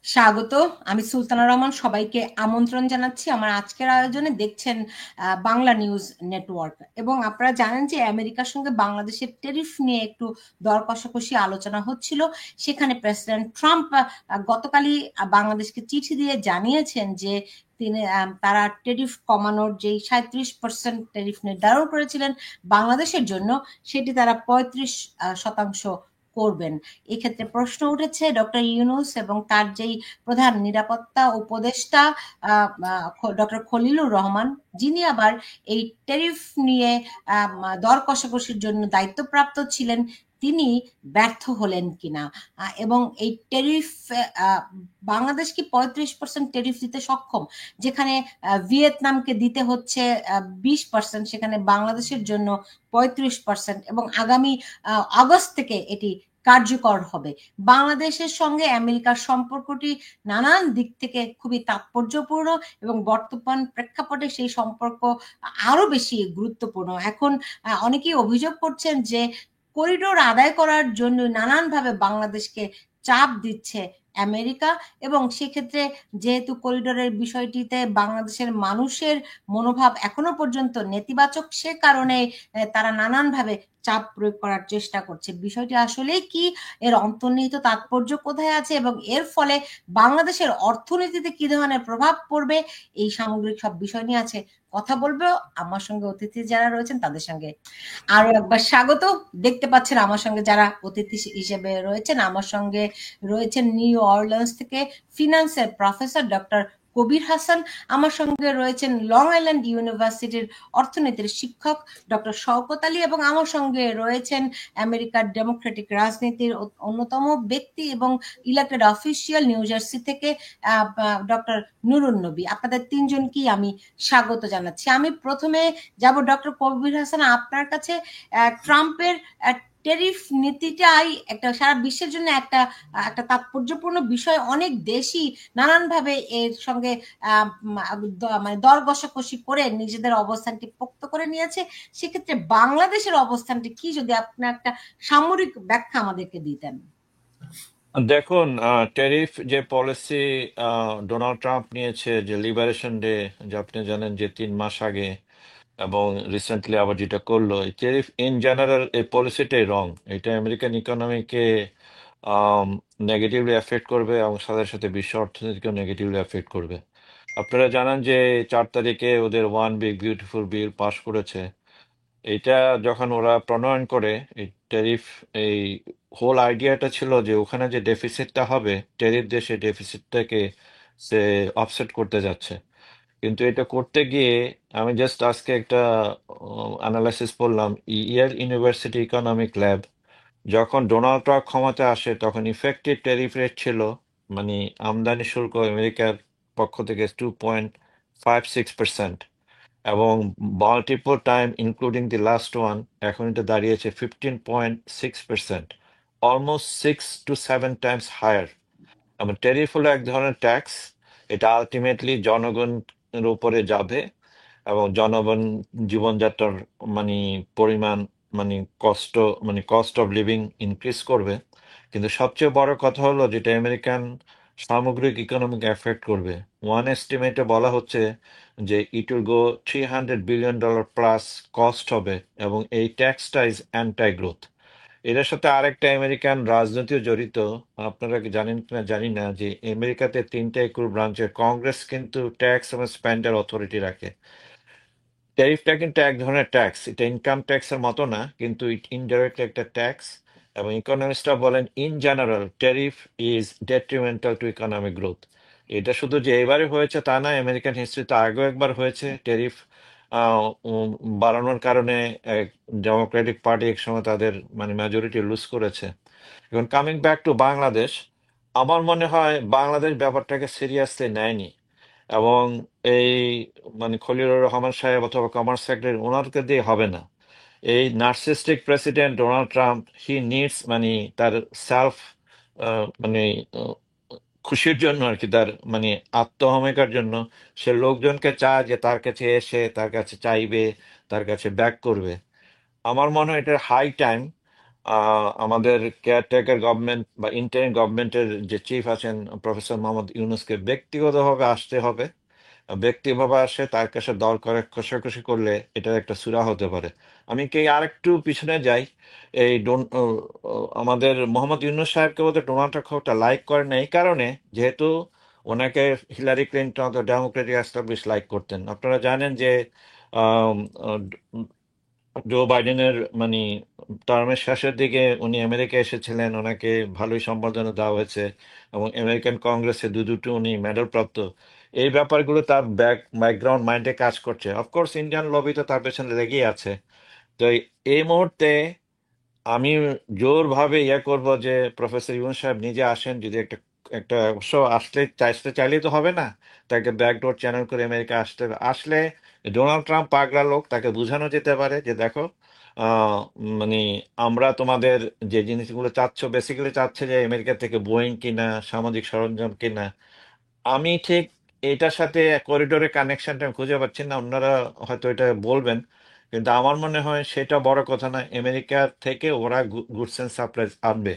স্বাগত। আমি সুলতানা রহমান, সবাইকে আমন্ত্রণ জানাচ্ছি আমার আজকের আয়োজনে। দেখছেন বাংলা নিউজ নেটওয়ার্ক, এবং আপনারা জানেন যে আমেরিকার সঙ্গে বাংলাদেশের ট্যারিফ নিয়ে একটু দর কষাকষি আলোচনা হচ্ছিল। সেখানে প্রেসিডেন্ট ট্রাম্প গতকালই বাংলাদেশকে চিঠি দিয়ে জানিয়েছেন যে তারা ট্যারিফ কমানোর যেই 37% ট্যারিফ নির্ধারণ করেছিলেন বাংলাদেশের জন্য, সেটি তারা 35% করবেন। এক্ষেত্রে প্রশ্ন উঠেছে ডক্টর ইউনূস এবং তার যেই প্রধান নিরাপত্তা উপদেষ্টা ডক্টর খলিলুর রহমান, যিনি আবার এই ট্যারিফ নিয়ে দর কষাকষির জন্য দায়িত্বপ্রাপ্ত ছিলেন, তিনি ব্যর্থ হলেন কিনা, এবং এই ট্যারিফ বাংলাদেশ কি 35% ট্যারিফ দিতে সক্ষম? যেখানে ভিয়েতনামকে দিতে হচ্ছে 20%, সেখানে বাংলাদেশের জন্য 35%, এবং আগামী আগস্ট থেকে এটি কার্যকর হবে। বাংলাদেশের সঙ্গে আমেরিকার সম্পর্কটি নানান দিক থেকে খুবই তাৎপর্যপূর্ণ, এবং বর্তমান প্রেক্ষাপটে সেই সম্পর্ক আরো বেশি গুরুত্বপূর্ণ। এখন অনেকেই অভিযোগ করছেন যে করিডোর আদায় করার জন্য নানানভাবে বাংলাদেশকে চাপ দিচ্ছে আমেরিকা, এবং সেক্ষেত্রে যেহেতু করিডোরের বিষয়টিতে বাংলাদেশের মানুষের মনোভাব এখনো পর্যন্ত নেতিবাচক, সে কারণে তারা নানানভাবে চাপ প্রয়োগ করার চেষ্টা করছে। বিষয়টি আসলে কি, এর অন্তর্নিহিত তাৎপর্য কোথায় আছে, এবং এর ফলে বাংলাদেশের অর্থনীতিতে কি ধরনের প্রভাব পড়বে, এই সামগ্রিক সব বিষয় নিয়ে আছে কথা বলবো আমার সঙ্গে অতিথি যারা রয়েছেন তাদের সঙ্গে। আরো একবার স্বাগত। দেখতে পাচ্ছেন আমার সঙ্গে যারা অতিথি হিসেবে রয়েছেন, আমার সঙ্গে রয়েছেন নিউ অরলিন্স থেকে ফিনান্সের প্রফেসর ডক্টর কবির হাসান, আমার সঙ্গে রয়েছেন লং আইল্যান্ড ইউনিভার্সিটির অর্থনীতির শিক্ষক ডক্টর শওকত আলী, এবং আমার সঙ্গে রয়েছেন আমেরিকার ডেমোক্রেটিক রাজনীতির অন্যতম ব্যক্তি এবং ইলেক্টেড অফিসিয়াল নিউ জার্সি থেকে ডক্টর নুরুন নবী। আপনাদের তিনজনকেই আমি স্বাগত জানাচ্ছি। আমি প্রথমে যাব ডক্টর কবির হাসান, আপনার কাছে। ট্রাম্পের ট্যারিফ নীতিটাই একটা সারা বিশ্বের জন্য একটা একটা তাৎপর্যপূর্ণ বিষয়। অনেক দেশই নানানভাবে এর সঙ্গে মানে দর কষাকষি করে নিজেদের অবস্থানটি পোক্ত করে নিয়েছে। সেক্ষেত্রে বাংলাদেশের অবস্থানটি কি, যদি আপনার একটা সামরিক ব্যাখ্যা আমাদেরকে দিতেন। দেখুন, ট্যারিফ যে পলিসি ডোনাল্ড ট্রাম্প নিয়েছে, যে লিবারেশন ডে, যে আপনি জানেন যে 3 মাস আগে, এবং রিসেন্টলি আবার যেটা করলো, এই ট্যারিফ ইন জেনারেল এই পলিসিটাই রং। এটা আমেরিকান ইকোনমিকে নেগেটিভলি এফেক্ট করবে, এবং সাথে সাথে বিশ্ব অর্থনীতিকেও নেগেটিভলি এফেক্ট করবে। আপনারা জানেন যে 4 তারিখে ওদের ওয়ান বিগ বিউটিফুল বিল পাশ করেছে। এটা যখন ওরা প্রণয়ন করে এই ট্যারিফ, এই হোল আইডিয়াটা ছিল যে ওখানে যে ডেফিসিটটা হবে, ট্যারিফ দিয়ে সেই ডেফিসিটটাকে সে অফসেট করতে যাচ্ছে। কিন্তু এটা করতে গিয়ে আমি জাস্ট আজকে একটা অ্যানালাইসিস পড়লাম, ইয়েল ইউনিভার্সিটি ইকোনমিক ল্যাব, যখন ডোনাল্ড ট্রাম্প ক্ষমতায় আসে তখন ইফেক্টিভ ট্যারিফ রেট ছিল, মানে আমদানি শুল্ক আমেরিকার পক্ষ থেকে 2.56%, এবং multiple time including the last one এখন এটা দাঁড়িয়েছে 15.6%, অলমোস্ট 6 to 7 টাইমস হায়ার। এবং ট্যারিফ হলো এক ধরনের ট্যাক্স, এটা আলটিমেটলি জনগণের উপরে যাবে, এবং জনগণ জীবনযাত্রার মানে পরিমাণ, মানে কষ্ট, মানে কস্ট অফ লিভিং ইনক্রিজ করবে। কিন্তু সবচেয়ে বড় কথা হলো যেটা আমেরিকান সামগ্রিক ইকোনমিক এফেক্ট করবে। ওয়ান এস্টিমেটে বলা হচ্ছে যে it will go $300 billion plus cost হবে, এবং এই ট্যাক্সটা ইজ অ্যান্টাই গ্রোথ। এটার সাথে আরেকটা আমেরিকান রাজনীতিও জড়িত। আপনারা কি জানেন কিনা জানি না, যে আমেরিকাতে 3টা ইকুয়াল ব্রাঞ্চের কংগ্রেস কিন্তু ট্যাক্স এবং স্পেন্ডার অথরিটি রাখে। ট্যারিফটা কিন্তু এক ধরনের ট্যাক্স, এটা ইনকাম ট্যাক্সের মতো না, কিন্তু ইট ইনডাইরেক্টলি একটা ট্যাক্স। এবং ইকোনমিস্টরা বলেন in general tariff is detrimental two economic growth. এটা শুধু যে এবারে হয়েছে তা না, আমেরিকান হিস্ট্রিতে আগেও একবার হয়েছে। ট্যারিফ বাড়ানোর কারণে ডেমোক্রেটিক পার্টি একসময় তাদের মানে মেজরিটি লুজ করেছে। এখন কামিং ব্যাক টু বাংলাদেশ, আমার মনে হয় বাংলাদেশ ব্যাপারটাকে সিরিয়াসলি নেয়নি, এবং এই মানে খলিলুর রহমান সাহেব অথবা কমার্স সেক্রেটারি ওনাদেরকে দিয়ে হবে না। এই নার্সিস্টিক প্রেসিডেন্ট ডোনাল্ড ট্রাম্প, হি নিডস মানে তার সেলফ মানে আহ, খুশির জন্য আর কি, তার মানে আত্মহমিকার জন্য সে লোকজনকে চায় যে তার কাছে এসে তার কাছে চাইবে, তার কাছে ব্যাক করবে। আমার মনে হয় এটা হাই টাইম আমাদের কেয়ারটেকার গভর্নমেন্ট বা ইন্টারিম গভর্নমেন্টের যে চিফ আছেন প্রফেসর মোহাম্মদ ইউনূসকে ব্যক্তিগতভাবে আসতে হবে। ব্যক্তিভাবে আসে তার কাছে দর করে কষাকষি করলে এটার একটা সুরা হতে পারে। আমি কি আরেকটু পিছনে যাই, এই আমাদের মোহাম্মদ ইউনূস সাহেবকে বোধহয় ডোনাল্ড ট্রাম্প খুব একটা লাইক করে না এই কারণে, যেহেতু ওনাকে হিলারি ক্লিন্টন অথবা ডেমোক্রেটিক এস্টাবলিশ লাইক করতেন। আপনারা জানেন যে আম, আহ, জো বাইডেনের মানে টার্মের শেষের দিকে উনি আমেরিকা এসেছিলেন, ওনাকে ভালোই সম্বর্ধনা দেওয়া হয়েছে এবং আমেরিকান কংগ্রেসে দুটো উনি মেডেল প্রাপ্ত। এই ব্যাপারগুলো তার ব্যাকগ্রাউন্ড মাইন্ডে কাজ করছে। অফকোর্স ইন্ডিয়ান লবি তো তার পেছনে লেগেই আছে। তো এই মুহূর্তে আমি জোরভাবে করব যে প্রফেসর ইউনূস সাহেব নিজে আসেন, যদি একটা একটা অবশ্য চাইলেই তো হবে না, তাকে ব্যাকডোর চ্যানেল করে আমেরিকা আসতে হবে। আসলে ডোনাল্ড ট্রাম্প পাগলা লোক, তাকে বোঝানো যেতে পারে যে দেখো আহ, মানে আমরা তোমাদের যে জিনিসগুলো চাচ্ছ, বেসিক্যালি চাচ্ছে যে আমেরিকা থেকে বোয়িং কিনা, সামাজিক সরঞ্জাম কিনা। আমি ঠিক এটার সাথে করিডোরের কানেকশনটা আমি খুঁজে পাচ্ছি না, অন্যরা হয়তো এটা বলবেন, কিন্তু আমার মনে হয় সেটা বড় কথা না। আমেরিকার থেকে ওরা গুডস এন্ড সাপ্লাইজ আনবে।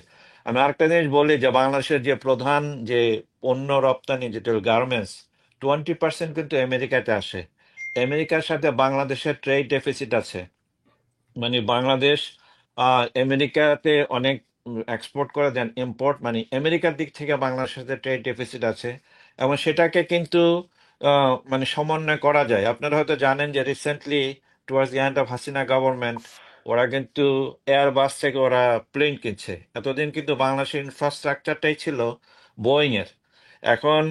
আমি আরেকটা জিনিস বলি যে বাংলাদেশের যে প্রধান যে পণ্য রপ্তানি, যেটা গার্মেন্টস, 20% কিন্তু আমেরিকাতে আসে। আমেরিকার সাথে বাংলাদেশের ট্রেড ডেফিসিট আছে। মানে বাংলাদেশ আমেরিকাতে অনেক এক্সপোর্ট করে দেন, ইম্পোর্ট মানে আমেরিকার দিক থেকে বাংলাদেশের সাথে ট্রেড ডেফিসিট আছে, এবং সেটাকে কিন্তু মানে সমন্বয় করা যায়। আপনারা হয়তো জানেন যে recently towards the end of Hasina government ওরা কিন্তু এয়ারবাস থেকে ওরা প্লেন কিনছে। এতদিন কিন্তু বাংলাদেশের ইনফ্রাস্ট্রাকচারটাই ছিল বোয়িং এর। এখন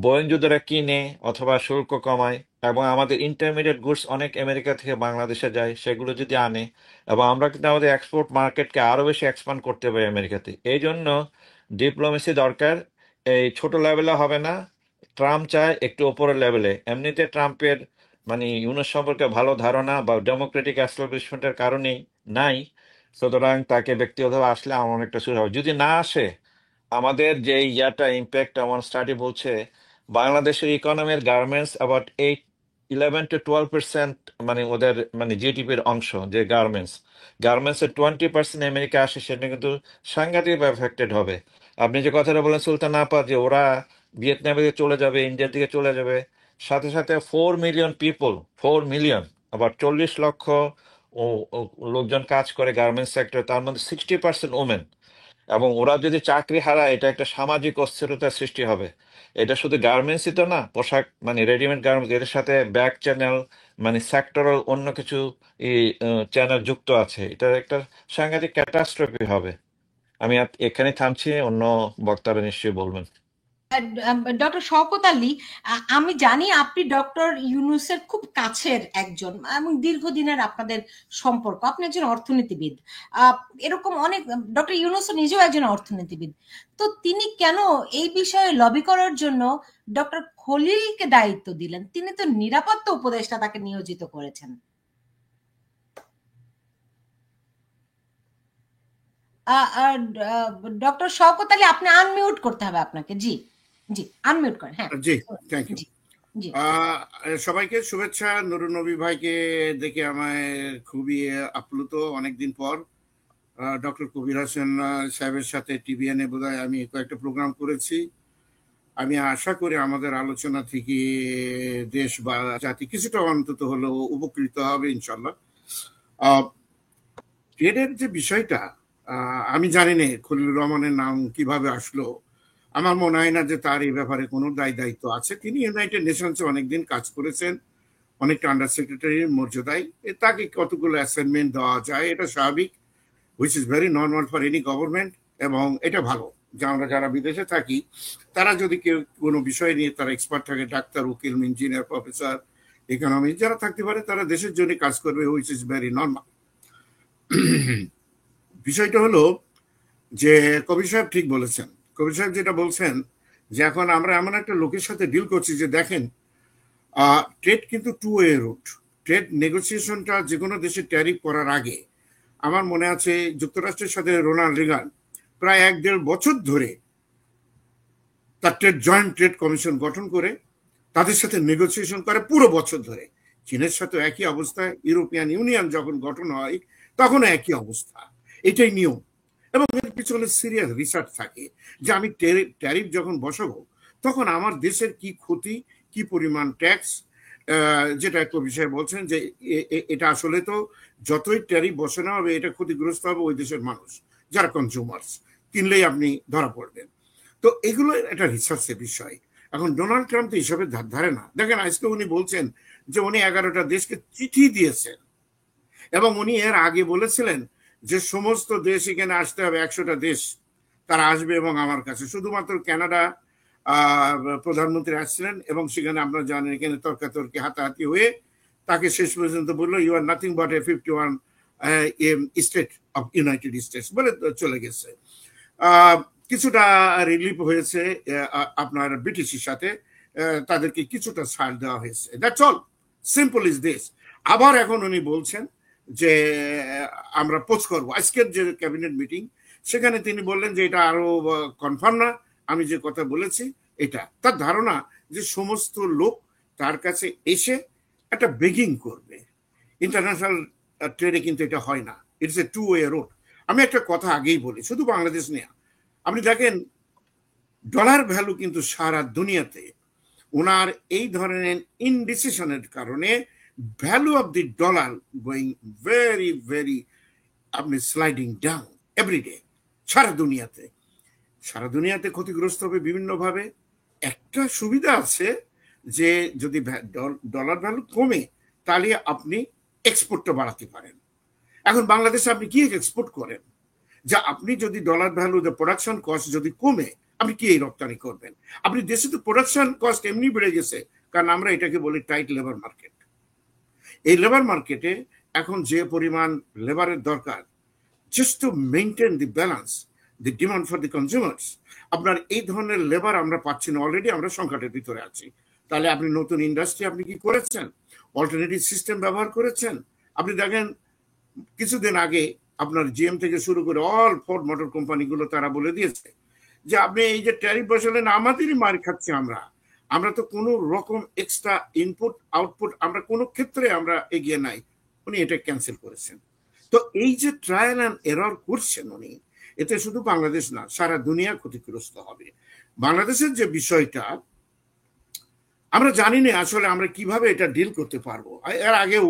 বোয়িং যদি ওরা কিনে অথবা শুল্ক কমায়, এবং আমাদের ইন্টারমিডিয়েট গুডস অনেক আমেরিকা থেকে বাংলাদেশে যায়, সেগুলো যদি আনে, এবং আমরা কিন্তু আমাদের এক্সপোর্ট মার্কেটকে আরো বেশি এক্সপান্ড করতে পারি আমেরিকাতে। এই জন্য ডিপ্লোমেসি দরকার। এই ছোট লেভেলে হবে না, ট্রাম্প চায় একটু ওপরের লেভেলে। এমনিতে ট্রাম্পের মানে ইউনুস সম্পর্কে ভালো ধারণা বা ডেমোক্রেটিক এস্টাবলিশমেন্টের কারণেই নাই। সুতরাং তাকে ব্যক্তিগতভাবে আসলে আমার অনেকটা সুবিধা হবে। যদি না আসে, আমাদের যে ইম্প্যাক্ট, আমার স্টাডি বলছে বাংলাদেশের ইকোনমির গার্মেন্টস অ্যাবাউট 11 to 12% মানে ওদের মানে জিডিপির অংশ যে গার্মেন্টস, গার্মেন্টসের 20% আমেরিকা আসে, সেটা কিন্তু সাংঘাতিক এফেক্টেড হবে। আপনি যে কথাটা বলেন সুলতান আপা, যে ওরা ভিয়েতনামের দিকে চলে যাবে, ইন্ডিয়ার দিকে চলে যাবে, সাথে সাথে 4 মিলিয়ন পিপল, 4 মিলিয়ন, আবার 40 লক্ষ ও ও লোকজন কাজ করে গার্মেন্টস সেক্টরে, তার মধ্যে 60% ওমেন। এবং ওরা যদি চাকরি হারায়, এটা একটা সামাজিক অস্থিরতার সৃষ্টি হবে। এটা শুধু গার্মেন্টসই তো না, পোশাক মানে রেডিমেড গার্মেন্টস, এর সাথে ব্যাক চ্যানেল মানে সেক্টরাল অন্য কিছু চ্যানেল যুক্ত আছে। এটা একটা সাংঘাতিক ক্যাটাস্ট্রফি হবে। আমি এখানে থামছি, অন্য বক্তারা নিশ্চয়ই বলবেন। ডক্টর শওকত আলী, আমি জানি আপনি ডক্টর ইউনূসের খুব কাছের একজন এবং দীর্ঘদিনের আপনাদের সম্পর্ক। আপনি একজন অর্থনীতিবিদ। আহ, এরকম অনেক, ডক্টর ইউনূসও নিজেও একজন অর্থনীতিবিদ। তো তিনি কেন এই বিষয়ে লবি করার জন্য ডক্টর খলিলকে দায়িত্ব দিলেন? তিনি তো নিরাপত্তা উপদেষ্টা, তাকে নিয়োজিত করেছেন। ডক্টর শওকত আলী, আপনি আনমিউট করতে হবে আপনাকে। জি, জি, আনমিউট করেন। হ্যাঁ, জি, থ্যাংক ইউ। জি, জি। সবাইকে শুভেচ্ছা। নুরুন নবী ভাইকে দেখে আমায় খুবই আপ্লুত, অনেকদিন পর। ডক্টর কবির হোসেন সাহেবের সাথে টিভিএনে বোধহয় আমি কয়েকটা প্রোগ্রাম করেছি। আমি আশা করি আমাদের আলোচনা থেকে দেশ বা জাতি কিছুটা অন্তত হলেও উপকৃত হবে ইনশাল্লাহ। ট্রেডের যে বিষয়টা, আমি জানি না খলিলুর রহমানের নাম কিভাবে আসলো। আমার মনে হয় না যে তার এই ব্যাপারে কোনো দায়িত্ব আছে। তিনি ইউনাইটেড নেশনসে অনেকদিন কাজ করেছেন, অনেকটা আন্ডার সেক্রেটারির মর্যাদায়। তাকে কতগুলো অ্যাসাইনমেন্ট দেওয়া যায়, এটা স্বাভাবিক, which is very normal for any government. এবং এটা ভালো যে আমরা যারা বিদেশে থাকি, তারা যদি কেউ কোনো বিষয় নিয়ে তারা এক্সপার্ট থাকে, ডাক্তার, উকিল, ইঞ্জিনিয়ার, প্রফেসর, ইকোনমিক্স যারা থাকতে পারে, তারা দেশের জন্য কাজ করবে, হুইচ ইজ ভেরি নর্মাল। বিষয়টা হলো যে কবির সাহেব ঠিক বলেছেন। কবির সাহেব যেটা বলছেন যে এখন আমরা এমন একটা লোকের সাথে ডিল করছি যে দেখেন, ট্রেড কিন্তু টু ওয়ে রুট। ট্রেড নেগোসিয়েশনটা যে কোনো দেশে ট্যারিফ করার আগে, আমার মনে আছে যুক্তরাষ্ট্রের সাথে রোনাল্ড রিগান প্রায় 1-1.5 বছর ধরে তার জয়েন্ট ট্রেড কমিশন গঠন করে তাদের সাথে নেগোসিয়েশন করে পুরো বছর ধরে। চীনের সাথে একই অবস্থা, ইউরোপিয়ান ইউনিয়ন যখন গঠন হয় তখন একই অবস্থা। এটাই নিয়ম। এবং এর পিছনে সিরিয়াস রিসার্চ থাকে যে আমি ট্যারিফ যখন বসাবো তখন আমার দেশের কি ক্ষতি, কি পরিমাণ ট্যাক্স, যেটা একটা বিষয় বলছেন যে এটা আসলে তো যতই ট্যারিফ বসানো হবে এটা ক্ষতিগ্রস্ত হবে ওই দেশের মানুষ যারা কনজিউমার্স, কিনলেই আপনি ধরা পড়বেন। তো এগুলো একটা রিসার্চের বিষয়। এখন ডোনাল্ড ট্রাম্প তো হিসাবে ধারে না। দেখেন আজকে উনি বলছেন যে উনি 11টা দেশকে চিঠি দিয়েছেন এবং উনি এর আগে বলেছিলেন যে সমস্ত দেশ এখানে আসতে হবে, 100টা দেশ তারা আসবে এবং আমার কাছে শুধুমাত্র কানাডা প্রধানমন্ত্রী আসছিলেন এবং সেখানে আপনারা জানেন এখানে তর্কাতর্কি হাতাহাতি হয়ে তাকে শেষ পর্যন্ত বললো you are nothing but a 51 state of United States বলে চলে গেছে। কিছুটা রিলিফ হয়েছে আপনার ব্রিটিশের সাথে, তাদেরকে কিছুটা ছাড় দেওয়া হয়েছে। That's all, simple is this. আবার এখন উনি বলছেন যে আমরা পোস্ট করবো। আজকের যে ক্যাবিনেট মিটিং সেখানে তিনি বললেন যে এটা আরো কনফার্ম না, আমি যে কথা বলেছি এটা। তার ধারণা যে সমস্ত লোক তার কাছে এসে একটা বেগিং করবে। ইন্টারন্যাশনাল ট্রেডে কিন্তু এটা হয় না, it's a two way road. আমি একটা কথা আগেই বলি, শুধু বাংলাদেশ নিয়ে আপনি দেখেন ডলার ভ্যালু কিন্তু সারা দুনিয়াতে ওনার এই ধরনের ইনডিসিশনের কারণে value of the dollar going very very আপনি স্লাইডিং ডাউন এভরিডে সারা দুনিয়াতে। সারা দুনিয়াতে ক্ষতিগ্রস্ত হবে বিভিন্নভাবে। একটা সুবিধা আছে যে যদি ডলার ভ্যালু কমে তাহলে আপনি এক্সপোর্টটা বাড়াতে পারেন। এখন বাংলাদেশে আপনি কি এক্সপোর্ট করেন? যা আপনি যদি ডলার ভ্যালু প্রোডাকশন কস্ট যদি কমে আপনি কি এই রপ্তানি করবেন? আপনি দেশে তো প্রোডাকশন কস্ট এমনি বেড়ে গেছে, কারণ আমরা এটাকে বলি টাইট লেবার মার্কেট। এই লেবার মার্কেটে এখন যে পরিমাণ লেবারের দরকার just to maintain the balance, the demand for the consumers, আপনার এই ধরনের লেবার আমরা পাচ্ছি না। অলরেডি আমরা সংকটের ভিতরে আছি। তাহলে আপনি নতুন ইন্ডাস্ট্রি আপনি কি করেছেন? অল্টারনেটিভ সিস্টেম ব্যবহার করেছেন? আপনি দেখেন কিছুদিন আগে আপনার জিএম থেকে শুরু করে অল ফোর্ড মোটর কোম্পানিগুলো তারা বলে দিয়েছে যে আপনি এই যে ট্যারিফ বসালেন আমাদেরই মার খাচ্ছি আমরা তো কোনো রকম এক্সট্রা ইনপুট আউটপুট আমরা কোনো ক্ষেত্রে আমরা এগিয়ে নাই। উনি এটা ক্যান্সেল করেছেন। তো এই যে ট্রায়াল অ্যান্ড এরর করছেন উনি, এতে শুধু বাংলাদেশ না সারা দুনিয়া ক্ষতিগ্রস্ত হবে। বাংলাদেশের যে বিষয়টা আমরা জানি না আসলে আমরা কিভাবে এটা ডিল করতে পারবো। এর আগেও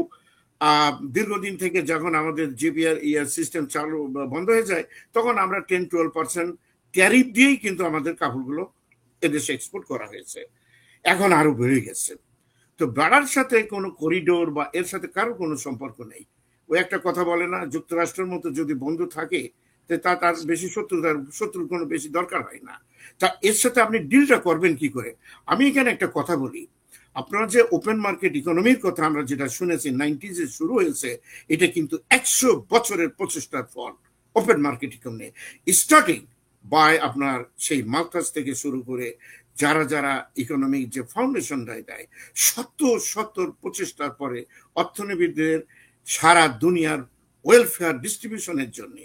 দীর্ঘদিন থেকে যখন আমাদের জিপিআর সিস্টেম চালু বন্ধ হয়ে যায় তখন আমরা 10-12% ট্যারিফ দিয়েই কিন্তু আমাদের কাপড়গুলো এদেশে এক্সপোর্ট করা হয়েছে। এখন আরো বেড়ে গেছে। তো বাড়ার সাথে কোনো করিডোর বা এর সাথে কারো কোনো সম্পর্ক নেই। ওই একটা কথা বলে না, যুক্তরাষ্ট্রের মতো যদি বন্ধু থাকে তার বেশি শত্রুর কোনো বেশি দরকার হয় না। তা এর সাথে আপনি ডিলটা করবেন কি করে? আমি এখানে একটা কথা বলি, আপনারা যে ওপেন মার্কেট ইকোনমির কথা আমরা যেটা শুনেছি 90s শুরু হয়েছে, এটা কিন্তু 100 বছরের প্রচেষ্টার ফল। Open market economy starting by আপনার সেই মার্কাস থেকে শুরু করে যারা যারা ইকোনমিক যে ফাউন্ডেশন দেয় শত প্রচেষ্টার পরে অর্থনীতিবিদদের সারা দুনিয়ার ওয়েলফেয়ার ডিস্ট্রিবিউশনের জন্য,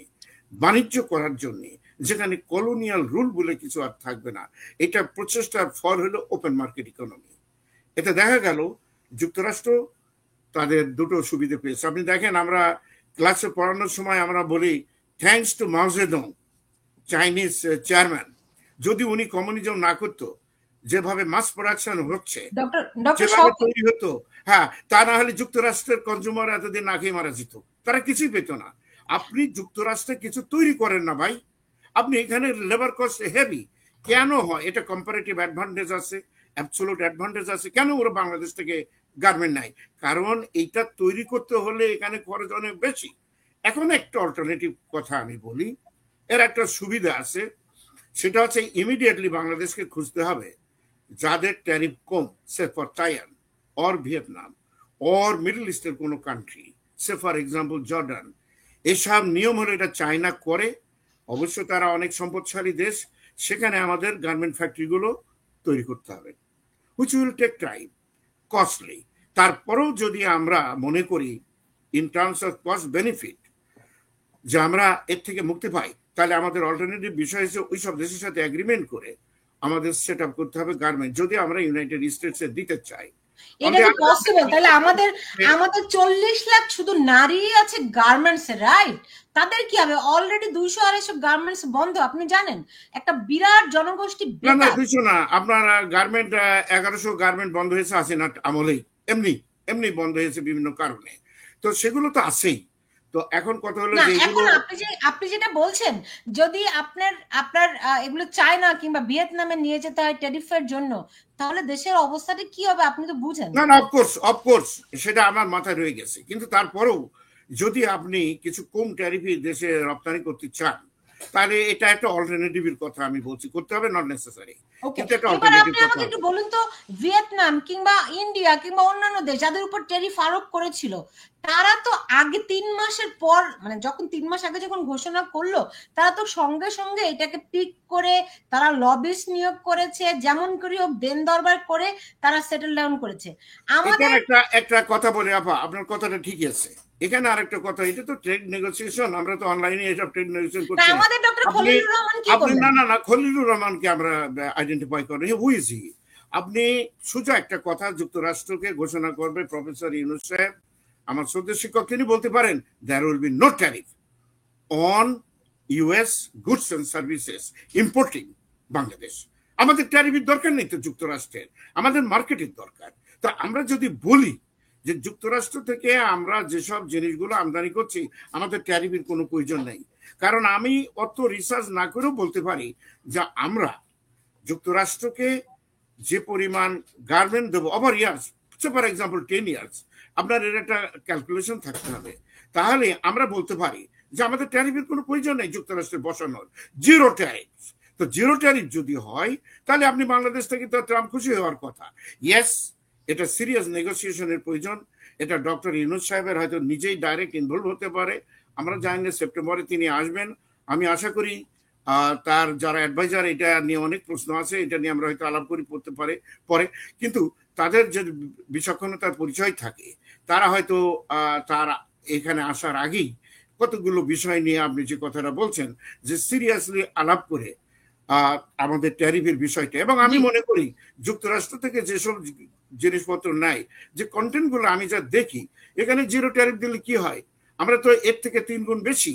বাণিজ্য করার জন্য, যেখানে কলোনিয়াল রুল বলে কিছু আর থাকবে না, এটা প্রচেষ্টার ফল হলো ওপেন মার্কেট ইকোনমি। এতে দেখা গেল যুক্তরাষ্ট্র তাদের দুটো সুবিধা পেয়েছে। আপনি দেখেন আমরা ক্লাসে পড়ানোর সময় আমরা বলি থ্যাঙ্কস টু মাও জেদুং, চাইনিজ চেয়ারম্যান। যদি উনি কমিউনিজম না করতো, যেভাবে মাস প্রোডাকশন হচ্ছে, যেভাবে তৈরি হতো, হ্যাঁ, তা না হলে যুক্তরাষ্ট্রের কনজিউমার এতদিন না খেয়ে মারা যেত, তারা কিছুই পেত না। আপনি যুক্তরাষ্ট্রে কিছু তৈরি করেন না ভাই, আপনি এখানে লেবার কস্ট হেভি কেন হয়? এটা কম্পারেটিভ অ্যাডভান্টেজ আছে, অ্যাবসোলুট অ্যাডভান্টেজ আছে। কেন ওরা বাংলাদেশ থেকে গার্মেন্ট নাই? কারণ এইটা তৈরি করতে হলে এখানে খরচ অনেক বেশি। এখন একটা অল্টারনেটিভ কথা আমি বলি, এর একটা সুবিধা আছে, সেটা হচ্ছে ইমিডিয়েটলি বাংলাদেশকে খুঁজতে হবে যাদের tariff com, say for Taiwan or Vietnam or middle ইস্টের কোনো country, say for example Jordan. এসব নিয়ম হলে এটা চায়না করে, অবশ্য তারা অনেক সম্পদশালী দেশ, সেখানে আমাদের গার্মেন্ট ফ্যাক্টরিগুলো তৈরি করতে হবে, which will take time, costly. তারপরেও যদি আমরা মনে করি in terms of cost benefit যে আমরা এর থেকে মুক্তি পাই, তাহলে আমাদের অল্টারনেটিভ বিষয় হচ্ছে ওই সব দেশের সাথে এগ্রিমেন্ট করে আমাদের সেট আপ করতে হবে গার্মেন্ট, যদি আমরা ইউনাইটেড স্টেটসে দিতে চাই। এটা কি পসিবল? তাহলে আমাদের 40 লাখ শুধু নারী আছে গার্মেন্টস এ, রাইট? তাদের কি হবে? অলরেডি 200-250 গার্মেন্টস বন্ধ, আপনি জানেন? একটা বিরাট জনগোষ্ঠী না না, বেকার। 200 না, আপনার গার্মেন্ট 1100 গার্মেন্ট বন্ধ হয়েছে হাসিনার আমলেই, এমনি এমনি বন্ধ হয়েছে বিভিন্ন কারণে। তো সেগুলো তো আছেই। তো এখন কথা হলো না, যে এখন এগুলো আপনি যেটা বলছেন, যদি আপনার আপনার এগুলো চায়না কিংবা ভিয়েতনামে নিয়ে যেতে হয় টেরিফের জন্য, তাহলে দেশের অবস্থাটা কি হবে আপনি তো বুঝেন। না না, অফকোর্স অফকোর্স, সেটা আমার মাথায় রয়ে গেছে, কিন্তু তারপরেও যদি আপনি কিছু কম ট্যারিফে দেশে রপ্তানি করতে চান, তাহলে এটা একটা অল্টারনেটিভের কথা আমি বলছি, করতে হবে, নট নেসেসারি, ওকে, কিন্তু একটা এবার অল্টারনেটিভ আপনি কথা আমাকে হবে। একটু বলুন তো, ভিয়েতনাম কিংবা ইন্ডিয়া কিংবা অন্যান্য দেশ যাদের উপর ট্যারিফ আরোপ করেছিল, তারা তো আগে 3 মাসের পর, মানে যখন 3 মাস আগে যখন ঘোষণা করলো, তারা তো সঙ্গে সঙ্গে এটাকে পিক করে তারা লবিস্ট নিয়োগ করেছে, যেমন করে হোক দেন দরবার করে তারা সেটেল ডাউন করেছে। এখানে আমাদের একটা একটা কথা বলে আপা, আপনার কথাটা ঠিকই আছে। এখানে আরেকটা কথা, এটা তো ট্রেড নেগোসিয়েশন, আমরা তো অনলাইনে এসব ট্রেড নেগোসিয়েশন করছি না। আমাদের ডক্টর আপনি খলিলুর রহমান কি আপনি করলেন? না না না, খলিলুর রহমানকে আমরা আইডেন্টিফাই করেন, হু ইজ হি? আপনি সোজা একটা কথা, যুক্তরাষ্ট্রকে ঘোষণা করবে প্রফেসর ইউনূস সাহেব, আমার শ্রদ্ধেয় শিক্ষক, তিনি বলতে পারেন there will be no tariff on US goods and services importing Bangladesh. আমাদের ট্যারিফের দরকার নেই তো যুক্তরাষ্ট্রের, আমাদের মার্কেটের দরকার। তো আমরা যদি বলি যে যুক্তরাষ্ট্র থেকে আমরা যেসব জিনিসগুলো আমদানি করছি আমাদের ট্যারিফের কোনো প্রয়োজন নেই, কারণ আমি অত রিসার্চ না করেও বলতে পারি যে আমরা যুক্তরাষ্ট্রকে যে পরিমাণ গার্মেন্ট দেবো over years, for example 10 years, আপনার এর একটা ক্যালকুলেশন থাকতে হবে, তাহলে আমরা বলতে পারি যে আমাদের ট্যারিফের কোনো প্রয়োজন নেই যুক্তরাষ্ট্রে বসানোর, জিরো ট্যারিফ। তো জিরো ট্যারিফ যদি হয়, তাহলে আপনি বাংলাদেশ থেকে তো ট্রাম্প খুশি হওয়ার কথা। ইয়েস, এটা সিরিয়াস নেগোসিয়েশনের প্রয়োজন, এটা ডক্টর ইউনূস সাহেবের হয়তো নিজেই ডাইরেক্ট ইনভলভ হতে পারে। আমরা জানি না সেপ্টেম্বরে তিনি আসবেন, আমি আশা করি তার যারা অ্যাডভাইজার, এটা নিয়ে অনেক প্রশ্ন আছে, এটা নিয়ে আমরা হয়তো আলাপ করি পড়তে পারে পরে, কিন্তু তাদের যে বিচক্ষণতার পরিচয় থাকে, তারা হয়তো তার এখানে আসার আগেই কতগুলো বিষয় নিয়ে আপনি যে কথাটা বলছেন, যে সিরিয়াসলি আলাপ করে আমাদের ট্যারিফের বিষয়টা, এবং আমি মনে করি যুক্তরাষ্ট্র থেকে যেসব জিনিসপত্র নাই, যে কন্টেন্ট গুলো আমি যা দেখি, এখানে জিরো ট্যারিফ দিলে কি হয়, আমরা তো এর থেকে 3 গুণ বেশি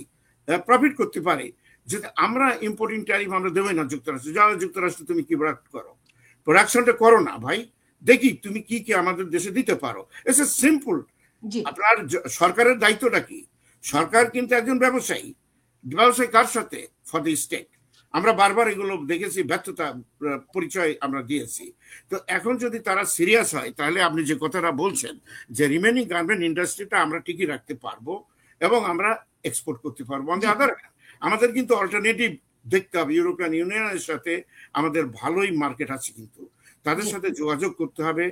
প্রফিট করতে পারি। যদি আমরা ইম্পোর্টিং ট্যারিফ আমরা দেবই না যুক্তরাষ্ট্র, যাও যুক্তরাষ্ট্র তুমি কি প্রোডাকশনটা করো না ভাই, দেখি তুমি কি কি আমাদের দেশে দিতে পারো। It's a simple. আপনার সরকারের দায়িত্বটা কি? সরকার কিন্তু একজন ব্যবসায়ী, ব্যবসায়ী কার সাথে? For the state. আমরা বারবার এগুলো দেখেছি, ব্যর্থতা পরিচয় আমরা দিয়েছি। তো এখন যদি তারা সিরিয়াস হয়, তাহলে আপনি যে কথাটা বলছেন যে রিমেনিং গার্মেন্ট ইন্ডাস্ট্রিটা আমরা টিকে রাখতে পারবো এবং আমরা এক্সপোর্ট করতে পারবো। আমাদের কিন্তু অল্টারনেটিভ দেখতে হবে। ইউরোপিয়ান ইউনিয়নের সাথে আমাদের ভালোই মার্কেট আছে, কিন্তু তাদের সাথে যোগাযোগ করতে হবে।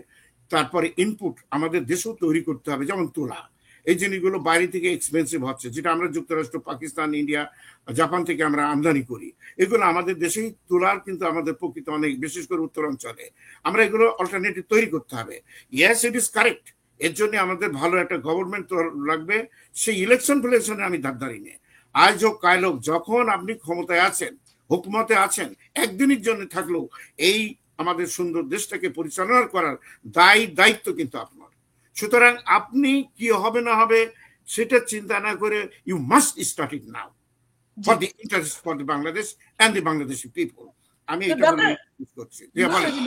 তারপরে ইনপুট আমাদের দেশেও তৈরি করতে হবে, যেমন তুলা, এই জিনিসগুলো বাইরে থেকে এক্সপেন্সিভ হচ্ছে, যেটা আমরা যুক্তরাষ্ট্র, পাকিস্তান, ইন্ডিয়া, জাপান থেকে আমরা আমদানি করি, এগুলো আমাদের দেশেই তোলার কিন্তু আমাদের প্রকৃত অনেক, বিশেষ করে উত্তরাঞ্চলে আমরা এগুলো অল্টারনেটিভ তৈরি করতে হবে। Yes, it is correct. এর জন্য আমাদের ভালো একটা গভর্নমেন্ট লাগবে। সেই ইলেকশন ফিলেকশনে আমি ধারধারি নেই। আজ হোক কাল হোক, যখন আপনি ক্ষমতায় আছেন, হুকুমতে আছেন, একদিনের জন্য থাকলেও এই আমাদের সুন্দর দেশটাকে পরিচালনা করার দায়িত্ব কিন্তু আপনার। সুতরাং আপনি কি হবে না হবে সেটা চিন্তা না করে, you must start it now for the interest for the Bangladesh and the Bangladeshi people. আমি এটা বলে করছি।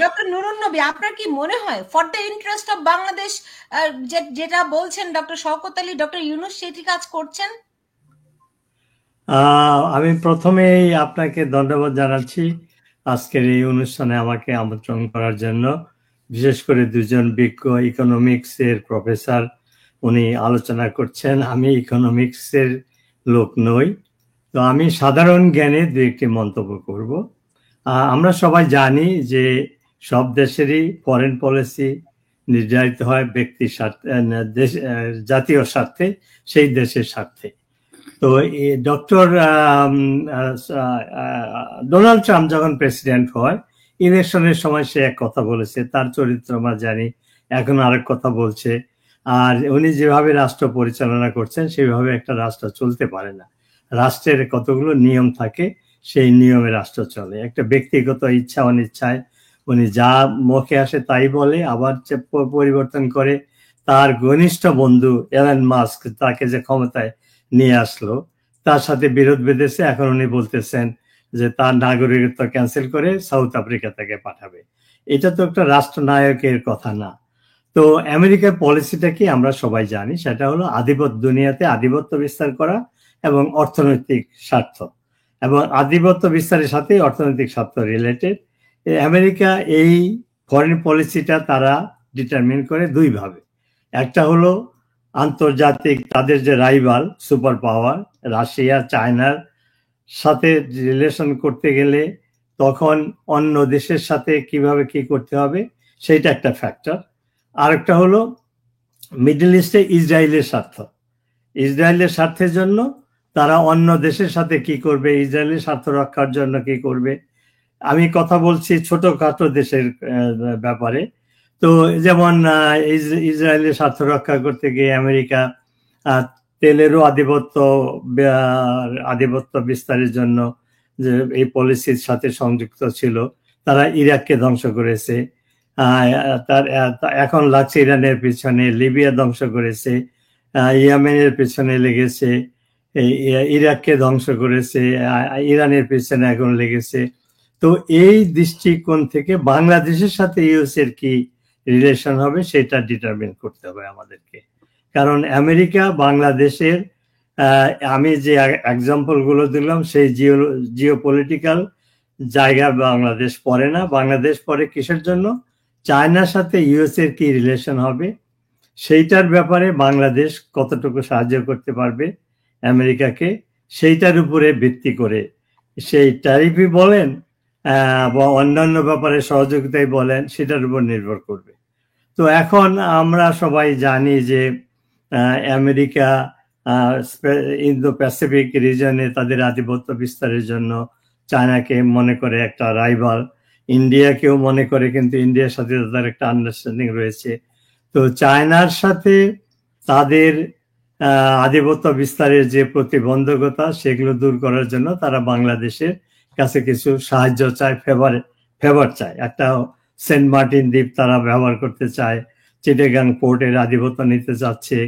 ডক্টর নুরুন নবী, আপনার কি মনে হয় for the interest of Bangladesh যেটা বলছেন ডক্টর শওকত আলী, ডক্টর ইউনূস সেটি কাজ করছেন? আমি প্রথমেই আপনাকে ধন্যবাদ জানাচ্ছি আজকের এই অনুষ্ঠানে আমাকে আমন্ত্রণ করার জন্য। বিশেষ করে দুজন বিজ্ঞ ইকোনমিক্স এর প্রফেসর উনি আলোচনা করছেন। আমি ইকোনমিক্স এর লোক নই, তো আমি সাধারণ জ্ঞানে দু একটি মন্তব্য করব। আমরা সবাই জানি যে সব দেশেরই ফরেন পলিসি নির্ধারিত হয় ব্যক্তির স্বার্থে, জাতীয় স্বার্থে, সেই দেশের স্বার্থে। তো ডক্টর ডোনাল্ড ট্রাম্প যখন প্রেসিডেন্ট হয়, ইলেকশনের সময় সে এক কথা বলেছে, তার চরিত্র আমরা জানি, এখন আরেক কথা বলছে। আর উনি যেভাবে রাষ্ট্র পরিচালনা করছেন সেইভাবে একটা রাষ্ট্র চলতে পারে না। রাষ্ট্রের কতগুলো নিয়ম থাকে, সেই নিয়মে রাষ্ট্র চলে। একটা ব্যক্তিগত ইচ্ছা অনিচ্ছায় উনি যা মুখে আসে তাই বলে, আবার পরিবর্তন করে। তার ঘনিষ্ঠ বন্ধু এলন মাস্ক তাকে যে ক্ষমতায় নিয়ে আসলো তার সাথে বিরোধ বেঁধেছে। এখন উনি বলতেছেন যে তার নাগরিকত্ব ক্যান্সেল করে সাউথ আফ্রিকা থেকে পাঠাবে। এটা তো একটা রাষ্ট্রনায়কের কথা না। তো আমেরিকার পলিসিটা কি আমরা সবাই জানি, সেটা হলো দুনিয়াতে আধিপত্য বিস্তার করা এবং অর্থনৈতিক স্বার্থ, এবং আধিপত্য বিস্তারের সাথে অর্থনৈতিক স্বার্থ রিলেটেড। আমেরিকা এই ফরেন পলিসিটা তারা ডিটারমিন করে দুই ভাবে। একটা হলো আন্তর্জাতিক তাদের যে রাইভাল সুপার পাওয়ার রাশিয়া, চায়নার সাথে রিলেশন করতে গেলে তখন অন্য দেশের সাথে কিভাবে কি করতে হবে সেইটা একটা ফ্যাক্টর। আরেকটা হলো মিডল ইস্টে ইসরায়েলের স্বার্থ। ইসরায়েলের স্বার্থের জন্য তারা অন্য দেশের সাথে কি করবে, ইসরায়েলের স্বার্থ রক্ষার জন্য কি করবে। আমি কথা বলছি ছোটখাটো দেশের ব্যাপারে। তো যেমন ইসরায়েলের স্বার্থ রক্ষা করতে গিয়ে আমেরিকা তেলেরও আধিপত্য বিস্তারের জন্য যে এই পলিসির সাথে সংযুক্ত ছিল। তারা ইরাককে ধ্বংস করেছে, এখন লাগছে ইরানের পিছনে, লিবিয়া ধ্বংস করেছে, ইয়েমেনের পিছনে লেগেছে, ইরাককে ধ্বংস করেছে, ইরানের পিছনে এখন লেগেছে। তো এই দৃষ্টিকোণ থেকে বাংলাদেশের সাথে ইউএস এর কি রিলেশন হবে সেটা ডিটারমিন করতে হবে আমাদেরকে। কারণ আমেরিকা বাংলাদেশের আমি যে এক্সাম্পল গুলো দিলাম সেই জিওপলিটিক্যাল জায়গা বাংলাদেশ পড়ে না। বাংলাদেশ পড়ে কিসের জন্য? চায়নার সাথে ইউএস এর কি রিলেশন হবে সেইটার ব্যাপারে বাংলাদেশ কতটুকু সাহায্য করতে পারবে আমেরিকাকে, সেইটার উপরে ভিত্তি করে সেই ট্যারিফই বলেন বা অন্যান্য ব্যাপারে সহযোগিতাই বলেন, সেটার উপর নির্ভর করবে। তো এখন আমরা সবাই জানি যে আমেরিকা ইন্দো প্যাসিফিক রিজনে তাদের আধিপত্য বিস্তারের জন্য চায়নাকে মনে করে একটা রাইভাল, ইন্ডিয়াকেও মনে করে, কিন্তু ইন্ডিয়ার সাথে তাদের একটা আন্ডারস্ট্যান্ডিং রয়েছে। তো চায়নার সাথে তাদের আধিপত্য বিস্তারের যে প্রতিবন্ধকতা সেগুলো দূর করার জন্য তারা বাংলাদেশের কাছে কিছু সাহায্য চায়, ফেভার চায়। একটা সেন্ট মার্টিন দ্বীপ তারা ব্যবহার করতে চায়, চিটাগাং পোর্টের আধিপত্য নিতে চাচ্ছে,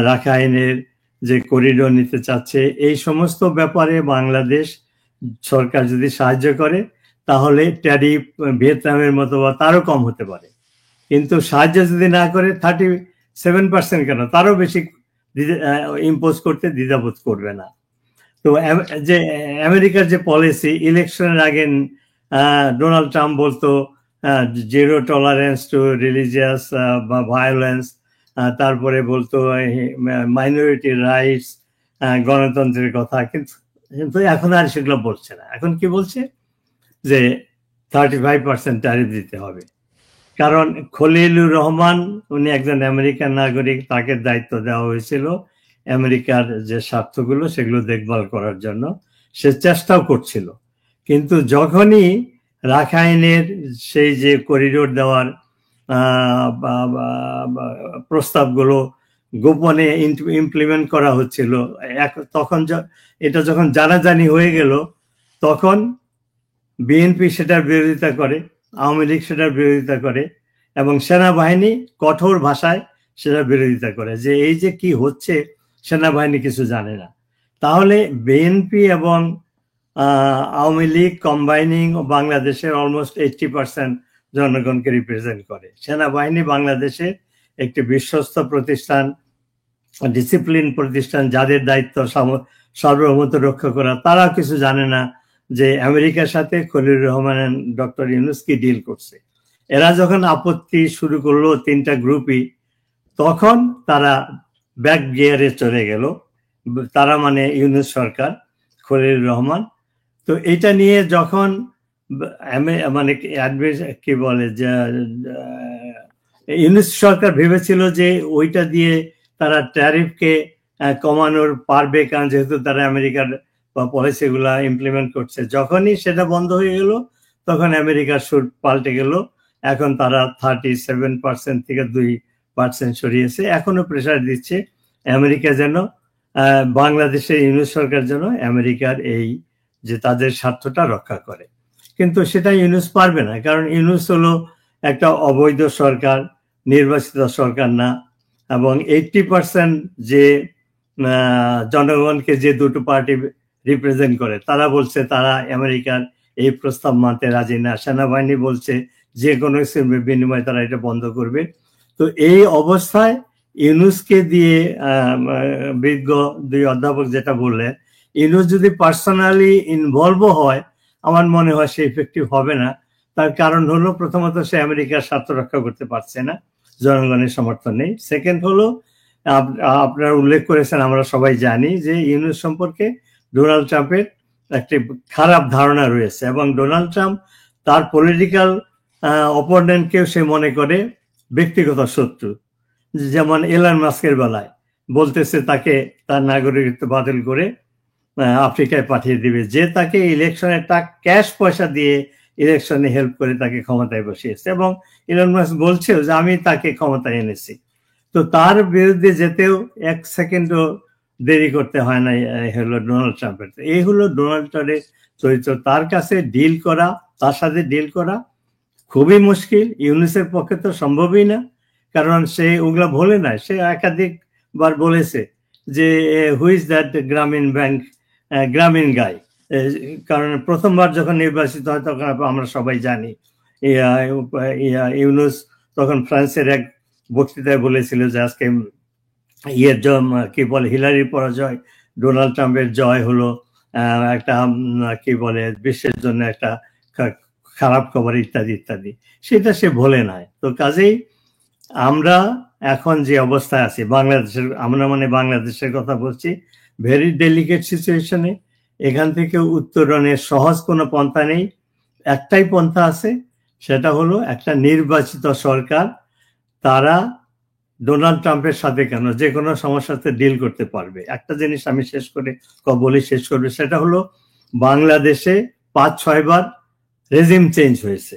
রাখাইনের যে করিডোর নিতে চাচ্ছে। এই সমস্ত ব্যাপারে বাংলাদেশ সরকার যদি সাহায্য করে তাহলে ট্যারিফ ভিয়েতনামের মতো বা তারও কম হতে পারে। কিন্তু সাহায্য যদি না করে 37% কেন, তারও বেশি ইম্পোজ করতে দ্বিধাবোধ করবে না। তো যে আমেরিকার যে পলিসি, ইলেকশনের আগে ডোনাল্ড ট্রাম্প বলতো জিরো টলারেন্স টু রিলিজিয়াস বা ভায়োলেন্স, তারপরে বলতো মাইনরিটি রাইটস, গণতন্ত্রের কথা, কিন্তু এখন আর সেগুলো বলছে না। এখন কি বলছে? যে 35% ট্যারিফ দিতে হবে। কারণ খলিলুর রহমান উনি একজন আমেরিকান নাগরিক, তাকে দায়িত্ব দেওয়া হয়েছিল আমেরিকার যে স্বার্থগুলো সেগুলো দেখভাল করার জন্য, সে চেষ্টাও করছিল। কিন্তু যখনই রাখাইনের সেই যে করিডোর দেওয়ার প্রস্তাবগুলো গোপনে ইমপ্লিমেন্ট করা হচ্ছিল, তখন এটা যখন জানাজানি হয়ে গেল তখন বিএনপি সেটার বিরোধিতা করে, আওয়ামী লীগ সেটার বিরোধিতা করে, এবং সেনাবাহিনী কঠোর ভাষায় সেটার বিরোধিতা করে যে এই যে কি হচ্ছে সেনাবাহিনী কিছু জানে না। তাহলে বিএনপি এবং আওয়ামী লীগ কম্বাইনিং বাংলাদেশের অলমোস্ট 80% জনগণকে রিপ্রেজেন্ট করে। সেনাবাহিনী বাংলাদেশের একটি বিশ্বস্ত প্রতিষ্ঠান, ডিসিপ্লিন প্রতিষ্ঠান, যাদের দায়িত্ব সার্বভৌমত্ব রক্ষা করা, তারা কিছু জানে না যে আমেরিকার সাথে খলিলুর রহমান ডক্টর ইউনূস কি ডিল করছে। এরা যখন আপত্তি শুরু করলো তিনটা গ্রুপই, তখন তারা ব্যাক গিয়ারে চলে গেল, তারা মানে ইউনূস সরকার, খলিলুর রহমান। তো এটা নিয়ে যখন মানে কি বলে যে ইউনূস সরকার ভেবেছিল যে ওইটা দিয়ে তারা ট্যারিফকে কমানোর পারবে, কারণ যেহেতু তারা আমেরিকার পলিসিগুলা ইমপ্লিমেন্ট করছে। যখনই সেটা বন্ধ হয়ে গেল তখন আমেরিকার সুর পাল্টে গেল। এখন তারা 37% থেকে 2% সরিয়েছে। এখনো প্রেসার দিচ্ছে আমেরিকা যেন বাংলাদেশের ইউনূস সরকার যেন আমেরিকার এই যে তাদের স্বার্থটা রক্ষা করে। কিন্তু সেটা ইউনূস পারবে না, কারণ ইউনূস হলো একটা অবৈধ সরকার, নির্বাচিত সরকার না। এবং 80% যে জনগণকে যে দুটো পার্টি রিপ্রেজেন্ট করে তারা বলছে তারা আমেরিকার এই প্রস্তাব মানতে রাজি না। সেনাবাহিনী বলছে যে কোনো কিছুর বিনিময়ে তারা এটা বন্ধ করবে। তো এই অবস্থায় ইউনূসকে দিয়ে বিজ্ঞ দুই অধ্যাপক যেটা বললেন, ইউনূস যদি পার্সোনালি ইনভলভ হয় আমার মনে হয় সে ইফেক্টিভ হবে না। তার কারণ হলো, প্রথমত সে আমেরিকার স্বার্থ রক্ষা করতে পারছে না, জনগণের সমর্থন নেই। সেকেন্ড হলো, আপনারা উল্লেখ করেছেন, আমরা সবাই জানি যে ইউনূস সম্পর্কে ডোনাল্ড ট্রাম্পের একটি খারাপ ধারণা রয়েছে, এবং ডোনাল্ড ট্রাম্প তার পলিটিক্যাল অপোনেন্টকেও সে মনে করে ব্যক্তিগত শত্রু। যেমন এলন মাস্কের বেলায় বলতেছে তাকে তার নাগরিকত্ব বাতিল করে আফ্রিকায় পাঠিয়ে দিবে, যে তাকে ইলেকশনে ক্যাশ পয়সা দিয়ে ইলেকশনে হেল্প করে তাকে ক্ষমতায় বসিয়েছে, এবং এলন মাস্ক বলছেও যে আমি তাকে ক্ষমতায় এনেছি। তো তার বিরুদ্ধে যেতেও 1 সেকেন্ডও দেরি করতে হয় না হলো ডোনাল্ড ট্রাম্পের। এই হলো ডোনাল্ড ট্রাম্পের চরিত্র। তার কাছে ডিল করা, তার সাথে ডিল করা খুবই মুশকিল। ইউনূসের পক্ষে তো সম্ভবই না, কারণ সে ওগুলা বলে না। সে একাধিকবার বলেছে যে হু ইজ দ্যাট গ্রামীণ গাই। কারণ প্রথমবার যখন নির্বাচিত হয় তখন আমরা সবাই জানি ইউনূস তখন ফ্রান্সের এক বক্তৃতায় বলেছিল যে আজকে কি বলে হিলারির পরাজয়, ডোনাল্ড ট্রাম্পের জয় হলো একটা কি বলে বিশ্বের জন্য একটা খারাপ খবর, ইত্যাদি ইত্যাদি। সেটা সে বলে নাই। তো কাজেই আমরা এখন যে অবস্থায় আছি বাংলাদেশের, আমরা বাংলাদেশের কথা বলছি, ভেরি ডেলিকেট সিচুয়েশনে। এখান থেকে উত্তরণের সহজ কোনো পন্থা নেই। একটাই পন্থা আছে, সেটা হলো একটা নির্বাচিত সরকার, তারা ডোনাল্ড ট্রাম্পের সাথে কেন যে কোনো সমস্যাতে ডিল করতে পারবে। একটা জিনিস আমি শেষ করবে, সেটা হলো বাংলাদেশে 5-6 বার রেজিম চেঞ্জ হয়েছে,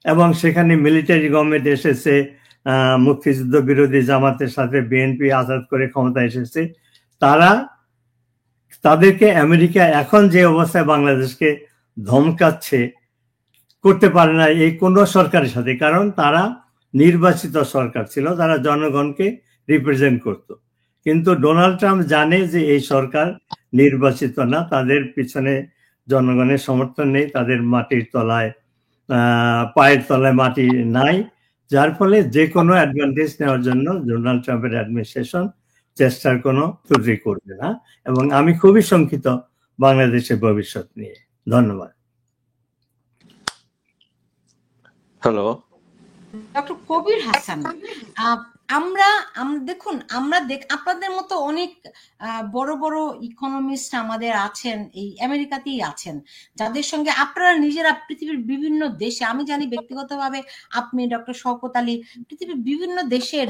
এবং সেখানে মিলিটারি গভর্নমেন্ট এসেছে, মুক্তিযুদ্ধ বিরোধী জামাতের সাথে বিএনপি আজাদ করে ক্ষমতা এসেছে। তাদেরকে আমেরিকা এখন যে অবস্থায় বাংলাদেশকে ধমকাচ্ছে করতে পারে না এই কোন সরকারের সাথে, কারণ তারা নির্বাচিত সরকার ছিল, তারা জনগণকে রিপ্রেজেন্ট করত। কিন্তু ডোনাল্ড ট্রাম্প জানে যে এই সরকার নির্বাচিত না, তাদের পিছনে জনগণের সমর্থন নেই, তাদের মাটির তলায় পায়ের তলায় মাটি নাই, যার ফলে যে কোনো অ্যাডভান্টেজ নেওয়ার জন্য ডোনাল্ড ট্রাম্পের অ্যাডমিনিস্ট্রেশন চেষ্টার কোনো ত্রুটি করবে না। এবং আমি খুবই শঙ্কিত বাংলাদেশের ভবিষ্যৎ নিয়ে। ধন্যবাদ। হ্যালো, ডক্টর কবির হাসান, আমরা দেখুন, আপনাদের মতো অনেক বড় বড় ইকোনমিস্ট আমাদের আছেন, এই আমেরিকাতেই আছেন, যাদের সঙ্গে আপনারা নিজেরা পৃথিবীর বিভিন্ন দেশে, আমি জানি ব্যক্তিগতভাবে আপনি ডক্টর শওকত আলী পৃথিবীর বিভিন্ন দেশের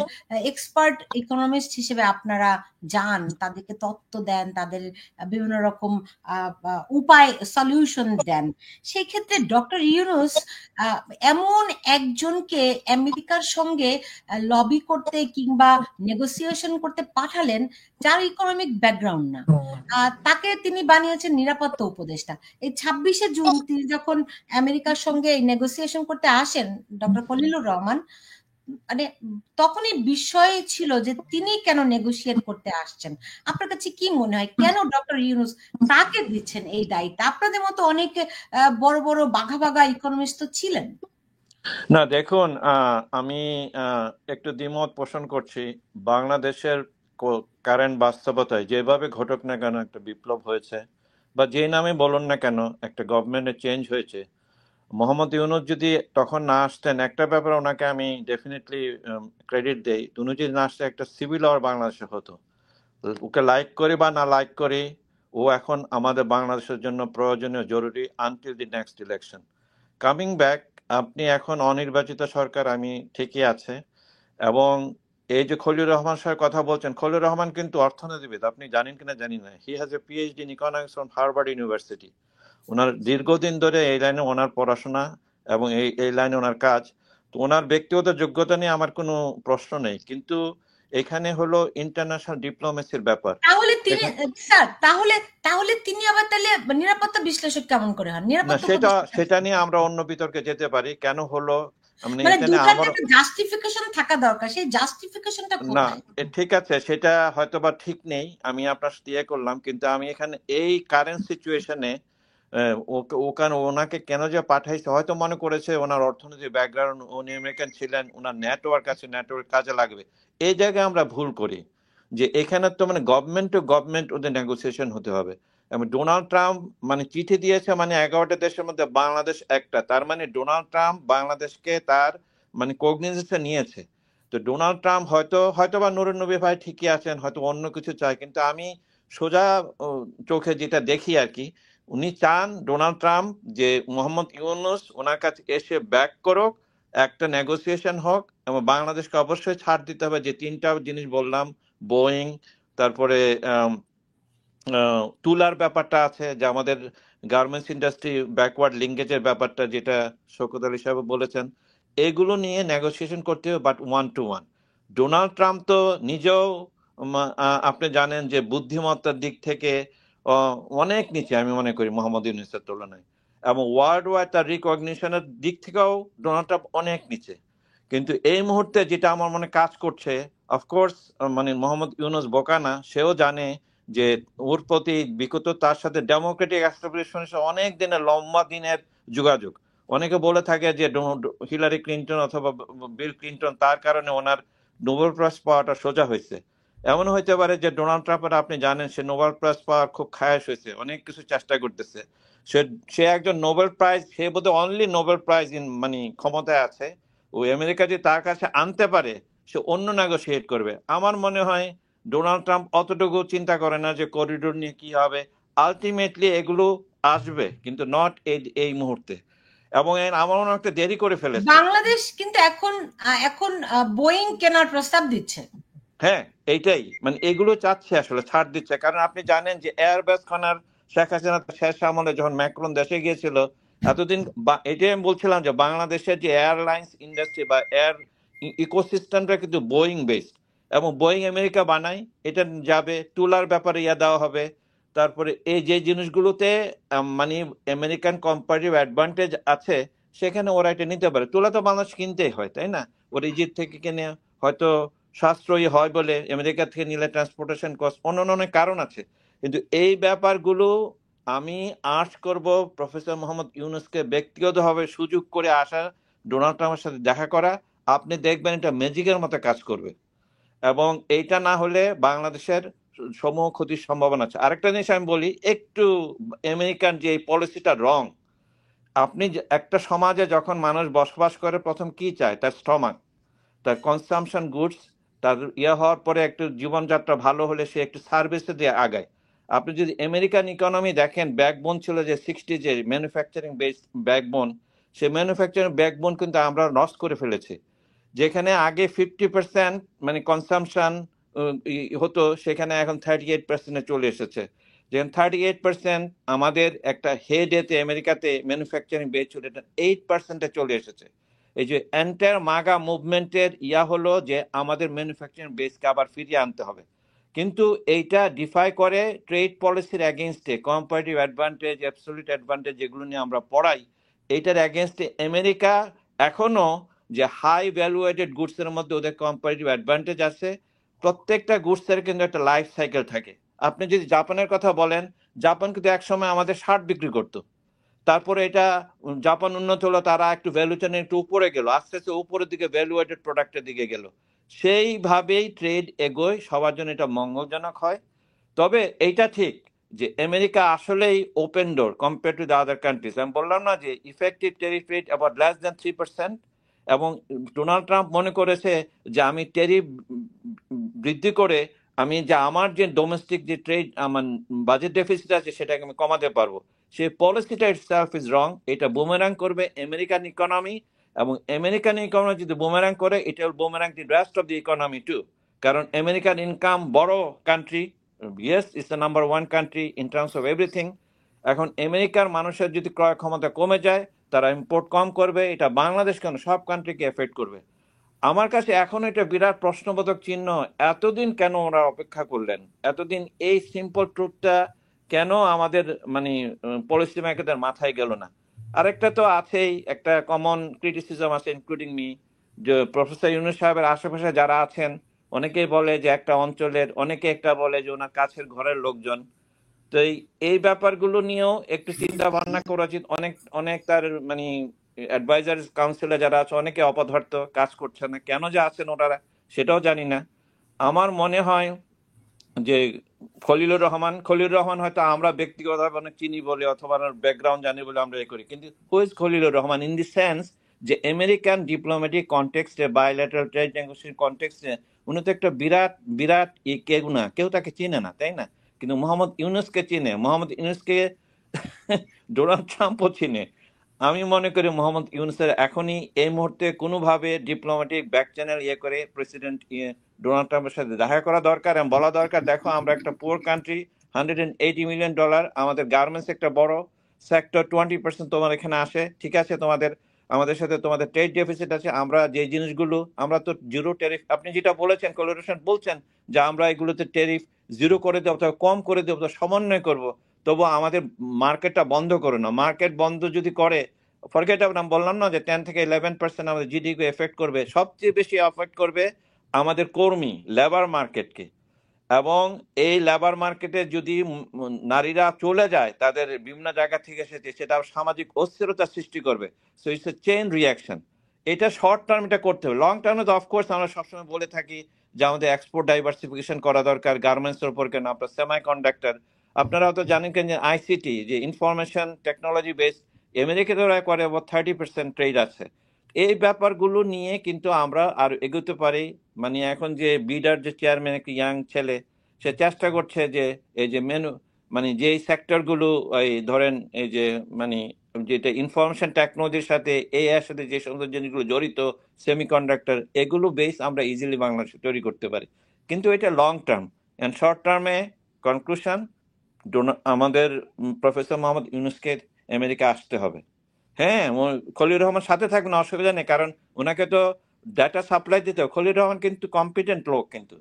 এক্সপার্ট ইকোনমিস্ট হিসেবে আপনারা যান, তাদেরকে তত্ত্ব দেন, তাদের বিভিন্ন রকম উপায় সলিউশন দেন। সেই ক্ষেত্রে ডক্টর ইউনূস এমন একজনকে আমেরিকার সঙ্গে লবি করতে কিংবা নেগোসিয়েশন করতে পাঠালেন যার ইকোনমিক ব্যাকগ্রাউন্ড না, তাকে তিনি বানিয়েছেন নিরাপত্তা উপদেষ্টা। এই 26শে জুন তিনি যখন আমেরিকার সঙ্গে নেগোসিয়েশন করতে আসেন ডক্টর খলিলুর রহমান, মানে তখনই বিষয় ছিল যে তিনি কেন নেগোসিয়েট করতে আসছেন। আপনার কাছে কি মনে হয় কেন ডক্টর ইউনূস তাকে দিচ্ছেন এই দায়িত্ব? আপনাদের মতো অনেক বড় বড় বাঘা বাঘা ইকোনমিস্ট তো ছিলেন। না দেখুন, আমি একটু দ্বিমত পোষণ করছি। বাংলাদেশের কারেন্ট বাস্তবতায় যেভাবে ঘটুক না কেন, একটা বিপ্লব হয়েছে বা যে নামে বলুন না কেন, একটা গভর্নমেন্টের চেঞ্জ হয়েছে। মোহাম্মদ ইউনূস যদি তখন না আসতেন, একটা ব্যাপারে ওনাকে আমি ডেফিনেটলি ক্রেডিট দেই, উনি যদি না আসতে একটা সিভিল ওয়ার বাংলাদেশে হতো। ওকে লাইক করি বা না লাইক করি, ও এখন আমাদের বাংলাদেশের জন্য প্রয়োজনীয়, জরুরি, until the next election. Coming back, আপনি এখন অনির্বাচিত সরকার, আমি ঠিকই আছে। এবং এই যে খলিলুর রহমান সাহেব কথা বলছেন, খলিলুর রহমান কিন্তু অর্থনীতিবিদ, আপনি জানেন কিনা জানি না। He has a PhD in economics from Harvard University. ওনার দীর্ঘদিন ধরে এই লাইনে ওনার পড়াশোনা এবং এই লাইনে ওনার কাজ। তো ওনার ব্যক্তিগত যোগ্যতা নিয়ে আমার কোনো প্রশ্ন নেই, কিন্তু এখানে হলো ইন্টারন্যাশনাল ডিপ্লোমেসির ব্যাপার। তাহলে তিনি এখানে স্যার তাহলে তিনি আবার তাহলে নিরাপত্তা বিশ্লেষক কেমন করে হন, না, নিরাপত্তা সেটা উপদেষ্টা? সেটা নিয়ে আমরা অন্য বিতর্কে যেতে পারি। কেন হলো মানে মানে এখানে দুটার তো আমার একটা জাস্টিফিকেশন থাকা দরকার, সেই জাস্টিফিকেশনটা না, কোথায়? ঠিক আছে, সেটা হয়তোবা ঠিক নেই, আমি আপনার সাথে ইয়ে করলাম, কিন্তু আমি এখানে এই কারেন্ট সিচুয়েশনে ওখানে ওনাকে কেন যে পাঠাইছে, হয়তো মনে করেছে ওনার অর্থনৈতিক ব্যাকগ্রাউন্ড, উনি আমেরিকান ছিলেন, ওনার নেটওয়ার্ক আছে, নেটওয়ার্ক কাজে লাগবে। এই জায়গায় আমরা ভুল করি যে এখানে তো মানে গভর্নমেন্ট টু গভর্নমেন্ট ওদের নেগোসিয়েশন হতে হবে। এবং ডোনাল্ড ট্রাম্প মানে চিঠি দিয়েছে মানে 11টা দেশের মধ্যে বাংলাদেশ একটা, তার মানে ডোনাল্ড ট্রাম্প বাংলাদেশকে তার মানে কগনিজেন্সে নিয়েছে। তো ডোনাল্ড ট্রাম্প হয়তো বা নুরুন নবী ভাই ঠিকই আছেন, হয়তো অন্য কিছু চায়, কিন্তু আমি সোজা চোখে যেটা দেখি আর কি, উনি চান ডোনাল্ড ট্রাম্প যে মোহাম্মদ ইউনূস ওনার কাছে এসে ব্যাক করুক, একটা নেগোসিয়েশন হোক, এবং বাংলাদেশকে অবশ্যই ছাড় দিতে হবে। যে তিনটা জিনিস বললাম, বোয়িং, তারপরে তুলার ব্যাপারটা আছে, যে আমাদের গার্মেন্টস ইন্ডাস্ট্রি ব্যাকওয়ার্ড লিঙ্কেজের ব্যাপারটা যেটা শওকত আলী সাহেব বলেছেন, এগুলো নিয়ে নেগোসিয়েশন করতে হবে, বাট 1 to 1। ডোনাল্ড ট্রাম্প তো নিজেও আপনি জানেন যে বুদ্ধিমত্তার দিক থেকে অনেক নিচে আমি মনে করি মোহাম্মদ ইউনূসের তুলনায়, এবং ওয়ার্ল্ড ওয়াইড তার রিকগনিশনের দিক থেকেও ডোনাল্ড ট্রাম্প অনেক নিচে। কিন্তু এই মুহূর্তে যেটা আমার মনে কাজ করছে, অফকোর্স মানে মোহাম্মদ ইউনূস বোকা না, সেও জানে যে ওর প্রতি বিগত তার সাথে ডেমোক্রেটিক এস্টাবলিশমেন্টের অনেক দিনের লম্বা দিনের যোগাযোগ। অনেকে বলে থাকে যে হিলারি ক্লিন্টন অথবা বিল ক্লিন্টন তার কারণে ওনার নোবেল প্রাইজ পাওয়াটা সোজা হয়েছে। এমন হইতে পারে যে ডোনাল্ড ট্রাম্পের আপনি জানেন সে নোবেল প্রাইজ পাওয়ার খুব খায়াস হয়েছে, অনেক কিছু চেষ্টা করতেছে। সে একজন নোবেল প্রাইজ, সে বোধহয় অনলি নোবেল প্রাইজ ইন মানে ক্ষমতায় আছে। ওই আমেরিকা যদি তার কাছে আনতে পারে, সে অন্য নেগোসিয়েট করবে। আমার মনে হয় ডোনাল্ড ট্রাম্প অতটুকু চিন্তা করে না যে করিডোর নিয়ে কি হবে। আলটিমেটলি এগুলো আসবে, কিন্তু নট এই মুহূর্তে, এবং আমার মনে হয় একটা দেরি করে ফেলেছে। বাংলাদেশ কিন্তু এখন বোয়িং কেনার প্রস্তাব দিচ্ছে। হ্যাঁ, এইটাই মানে এগুলো চাচ্ছে, আসলে ছাড় দিচ্ছে। কারণ আপনি জানেন যে এয়ারবেস খানার শেখ হাসিনা শেষ আমলে যখন ম্যাক্রন দেশে গিয়েছিল, এতদিন এটাই আমি বলছিলাম যে বাংলাদেশের যে এয়ারলাইন্স ইন্ডাস্ট্রি বা এয়ার ইকোসিস্টেমটা কিন্তু বোয়িং বেসড, এবং বোয়িং আমেরিকা বানায়, এটা যাবে, তুলার ব্যাপারে দেওয়া হবে। তারপরে এই যে জিনিসগুলোতে মানে আমেরিকান কম্পারেটিভ অ্যাডভান্টেজ আছে, সেখানে ওরা এটা নিতে পারে। তুলা তো বাংলাদেশ কিনতেই হয়, তাই না? ওরা ইজিপ্ট থেকে কিনে, হয়তো সাশ্রয়ী হয় বলে আমেরিকা থেকে নিলে ট্রান্সপোর্টেশন কস্ট, অন্য অনেক কারণ আছে। কিন্তু এই ব্যাপারগুলো আমি আর্জ করব প্রফেসর মোহাম্মদ ইউনূসকে ব্যক্তিগতভাবে সুযোগ করে আসা, ডোনাল্ড ট্রাম্পের সাথে দেখা করা। আপনি দেখবেন এটা ম্যাজিকের মতো কাজ করবে, এবং এইটা না হলে বাংলাদেশের সমূহ ক্ষতির সম্ভাবনা আছে। আরেকটা জিনিস আমি বলি, একটু আমেরিকান যে এই পলিসিটা রং। আপনি একটা সমাজে যখন মানুষ বসবাস করে, প্রথম কি চায়? তার স্টমাক, তার কনসামশন গুডস, তার হওয়ার পরে একটু জীবনযাত্রা ভালো হলে সে একটু সার্ভিসে দিয়ে আগায়। আপনি যদি আমেরিকান ইকোনমি দেখেন, ব্যাকবোন ছিল যে 60 যে ম্যানুফ্যাকচারিং বেস ব্যাকবোন, সে ম্যানুফ্যাকচারিং ব্যাকবোন কিন্তু আমরা নষ্ট করে ফেলেছি। যেখানে আগে 50% মানে কনসামশন হতো, সেখানে এখন 38% চলে এসেছে। যেখানে 38% আমাদের একটা হেডেতে আমেরিকাতে ম্যানুফ্যাকচারিং বেস ছিল, এটা 8% চলে এসেছে। এই যে এন্টায়ার মাগা মুভমেন্টের হলো যে আমাদের ম্যানুফ্যাকচারিং বেসকে আবার ফিরিয়ে আনতে হবে। কিন্তু এইটা ডিফাই করে ট্রেড পলিসির অ্যাগেনস্টে, কম্পারেটিভ অ্যাডভান্টেজ, অ্যাবসলিউট অ্যাডভান্টেজ যেগুলো নিয়ে আমরা পড়াই, এইটার অ্যাগেনস্টে আমেরিকা এখনো যে হাই ভ্যালুয়েটেড গুডসের মধ্যে ওদের কম্পারেটিভ অ্যাডভান্টেজ আছে। প্রত্যেকটা গুডসের কিন্তু একটা লাইফ সাইকেল থাকে। আপনি যদি জাপানের কথা বলেন, জাপান কিন্তু একসময় আমাদের শার্ট বিক্রি করতো, তারপরে এটা জাপান উন্নত হলো, তারা একটু ভ্যালু চেনে একটু উপরে গেল, আস্তে আস্তে উপরের দিকে ভ্যালুয়েটেড প্রোডাক্টের দিকে গেল। সেইভাবেই ট্রেড এগোয়, সবার জন্য এটা মঙ্গলজনক হয়। তবে এইটা ঠিক যে আমেরিকা আসলেই open door compare to the other countries. আমি বললাম না যে effective tariff rate about less than 3%, এবং ডোনাল্ড ট্রাম্প মনে করেছে যে আমি ট্যারিফ বৃদ্ধি করে আমি যে আমার যে ডোমেস্টিক যে ট্রেড আমার বাজেট ডেফিসিট আছে সেটাকে আমি কমাতে পারবো। সেই পলিসিটা ইটসেলফ ইজ রং। এটা বুমেরাং করবে আমেরিকান ইকোনমি, এবং আমেরিকান ইকোনমি যদি বুমেরাং করে, এটা will boomerang the rest of the economy too. কারণ আমেরিকান ইনকাম বড় country, yes it's the number 1 country in terms of everything. এখন আমেরিকার মানুষের যদি ক্রয় ক্ষমতা কমে যায়, তারা ইম্পোর্ট কম করবে, এটা বাংলাদেশ কেন সব কান্ট্রিকে এফেক্ট করবে। আমার কাছে এখন এটা বিরাট প্রশ্নবোধক চিহ্ন, এতদিন কেন ওরা অপেক্ষা করলেন? এতদিন এই সিম্পল ট্রুথটা কেন আমাদের মানে পলিসি মেকারদের মাথায় গেল না? আরেকটা তো আছেই, একটা কমন ক্রিটিসিজম আছে ইনক্লুডিং মি, যে প্রফেসর ইউনূস সাহেবের আশেপাশে যারা আছেন অনেকেই বলে যে একটা অঞ্চলের, অনেকে একটা বলে যে ওনার কাছের ঘরের লোকজন। তো এই ব্যাপারগুলো নিয়েও একটু চিন্তা ভাবনা করা উচিত। অনেক অনেক তার মানে অ্যাডভাইজার কাউন্সিলে যারা আছে অনেকে অপদার্থ, কাজ করছে না, কেন যে আছেন ওনারা সেটাও জানি না। আমার মনে হয় যে খলিলুর রহমান হয়তো আমরা ব্যক্তিগতভাবে অনেক চিনি বলে অথবা ব্যাকগ্রাউন্ড জানি বলে আমরা করি, কিন্তু who is Khalilur Rahman in the sense যে আমেরিকান ডিপ্লোম্যাটিক কনটেক্সটে, বায়োল্যাটারাল ট্রেড নেগোসিয়েশন কনটেক্সটে উনি তো একটা বিরাট বিরাট কেউ না, কেউ তাকে চিনে না, তাই না? কিন্তু মোহাম্মদ ইউনূসকে চিনে, মোহাম্মদ ইউনূসকে ডোনাল্ড ট্রাম্পও চিনে। আমি মনে করি মোহাম্মদ ইউনূসের এখনই এই মুহূর্তে কোনোভাবে ডিপ্লোম্যাটিক ব্যাক চ্যানেল করে প্রেসিডেন্ট ডোনাল্ড ট্রাম্পের সাথে দেখা করা দরকার এবং বলা দরকার, দেখো আমরা একটা পুয়ার কান্ট্রি, $180 মিলিয়ন, আমাদের গার্মেন্টস একটা বড় সেক্টর, 20% তোমার এখানে আসে, ঠিক আছে, আমাদের সাথে তোমাদের ট্রেড ডেফিসিট আছে, আমরা যে জিনিসগুলো, আমরা তো জিরো ট্যারিফ, আপনি যেটা বলেছেন কোলাবোরেশন বলছেন যে আমরা এগুলোতে ট্যারিফ জিরো করে দেবো অথবা কম করে দেবো, সমন্বয় করব, তবু আমাদের মার্কেটটা বন্ধ করো না। মার্কেট বন্ধ যদি করে, ফরগেট আমরা বললাম না যে 10 থেকে 11% আমাদের জিডিপি এফেক্ট করবে, সবচেয়ে বেশি এফেক্ট করবে আমাদের কর্মী লেবার মার্কেটকে। এবং এই লেবার মার্কেটে যদি নারীরা চলে যায় তাদের বিভিন্ন জায়গা থেকে, সেটা সামাজিক অস্থিরতা সৃষ্টি করবে। So it's a chain reaction. এটা শর্ট টার্ম এটা করতে হবে। লং টার্মে তো অফকোর্স আমরা সবসময় বলে থাকি যে আমাদের এক্সপোর্ট ডাইভার্সিফিকেশন করা দরকার, গার্মেন্টসের উপর কেন, আপনার সেমি কন্ডাক্টর, আপনারা হয়তো জানেন যে আইসিটি, যে ইনফরমেশন টেকনোলজি বেস, আমেরিকাতে ওরা করে 30% ট্রেড আছে। এই ব্যাপারগুলো নিয়ে কিন্তু আমরা আর এগোতে পারি। মানে এখন যে বিডার যে চেয়ারম্যান, একটা ইয়াং ছেলে, সে চেষ্টা করছে যে এই যে মানে যে সেক্টরগুলো, এই ধরেন এই যে মানে যেটা ইনফরমেশন টেকনোলজির সাথে এআই সাথে যে সমস্ত জিনিসগুলো জড়িত, সেমিকন্ডাক্টর, এগুলো বেস আমরা ইজিলি বাংলাদেশে তৈরি করতে পারি। কিন্তু এটা লং টার্ম অ্যান্ড শর্ট টার্মে কনক্লুশন, আমাদের প্রফেসর মোহাম্মদ ইউনূসকে আমেরিকা আসতে হবে। হ্যাঁ, খলিলুর রহমান সাথে থাকবেন, অসুবিধা নেই, কারণ ওনাকে তো ডাটা সাপ্লাই দিতে হবে। খলিলুর রহমান কিন্তু কম্পিটেন্ট লোক, কিন্তু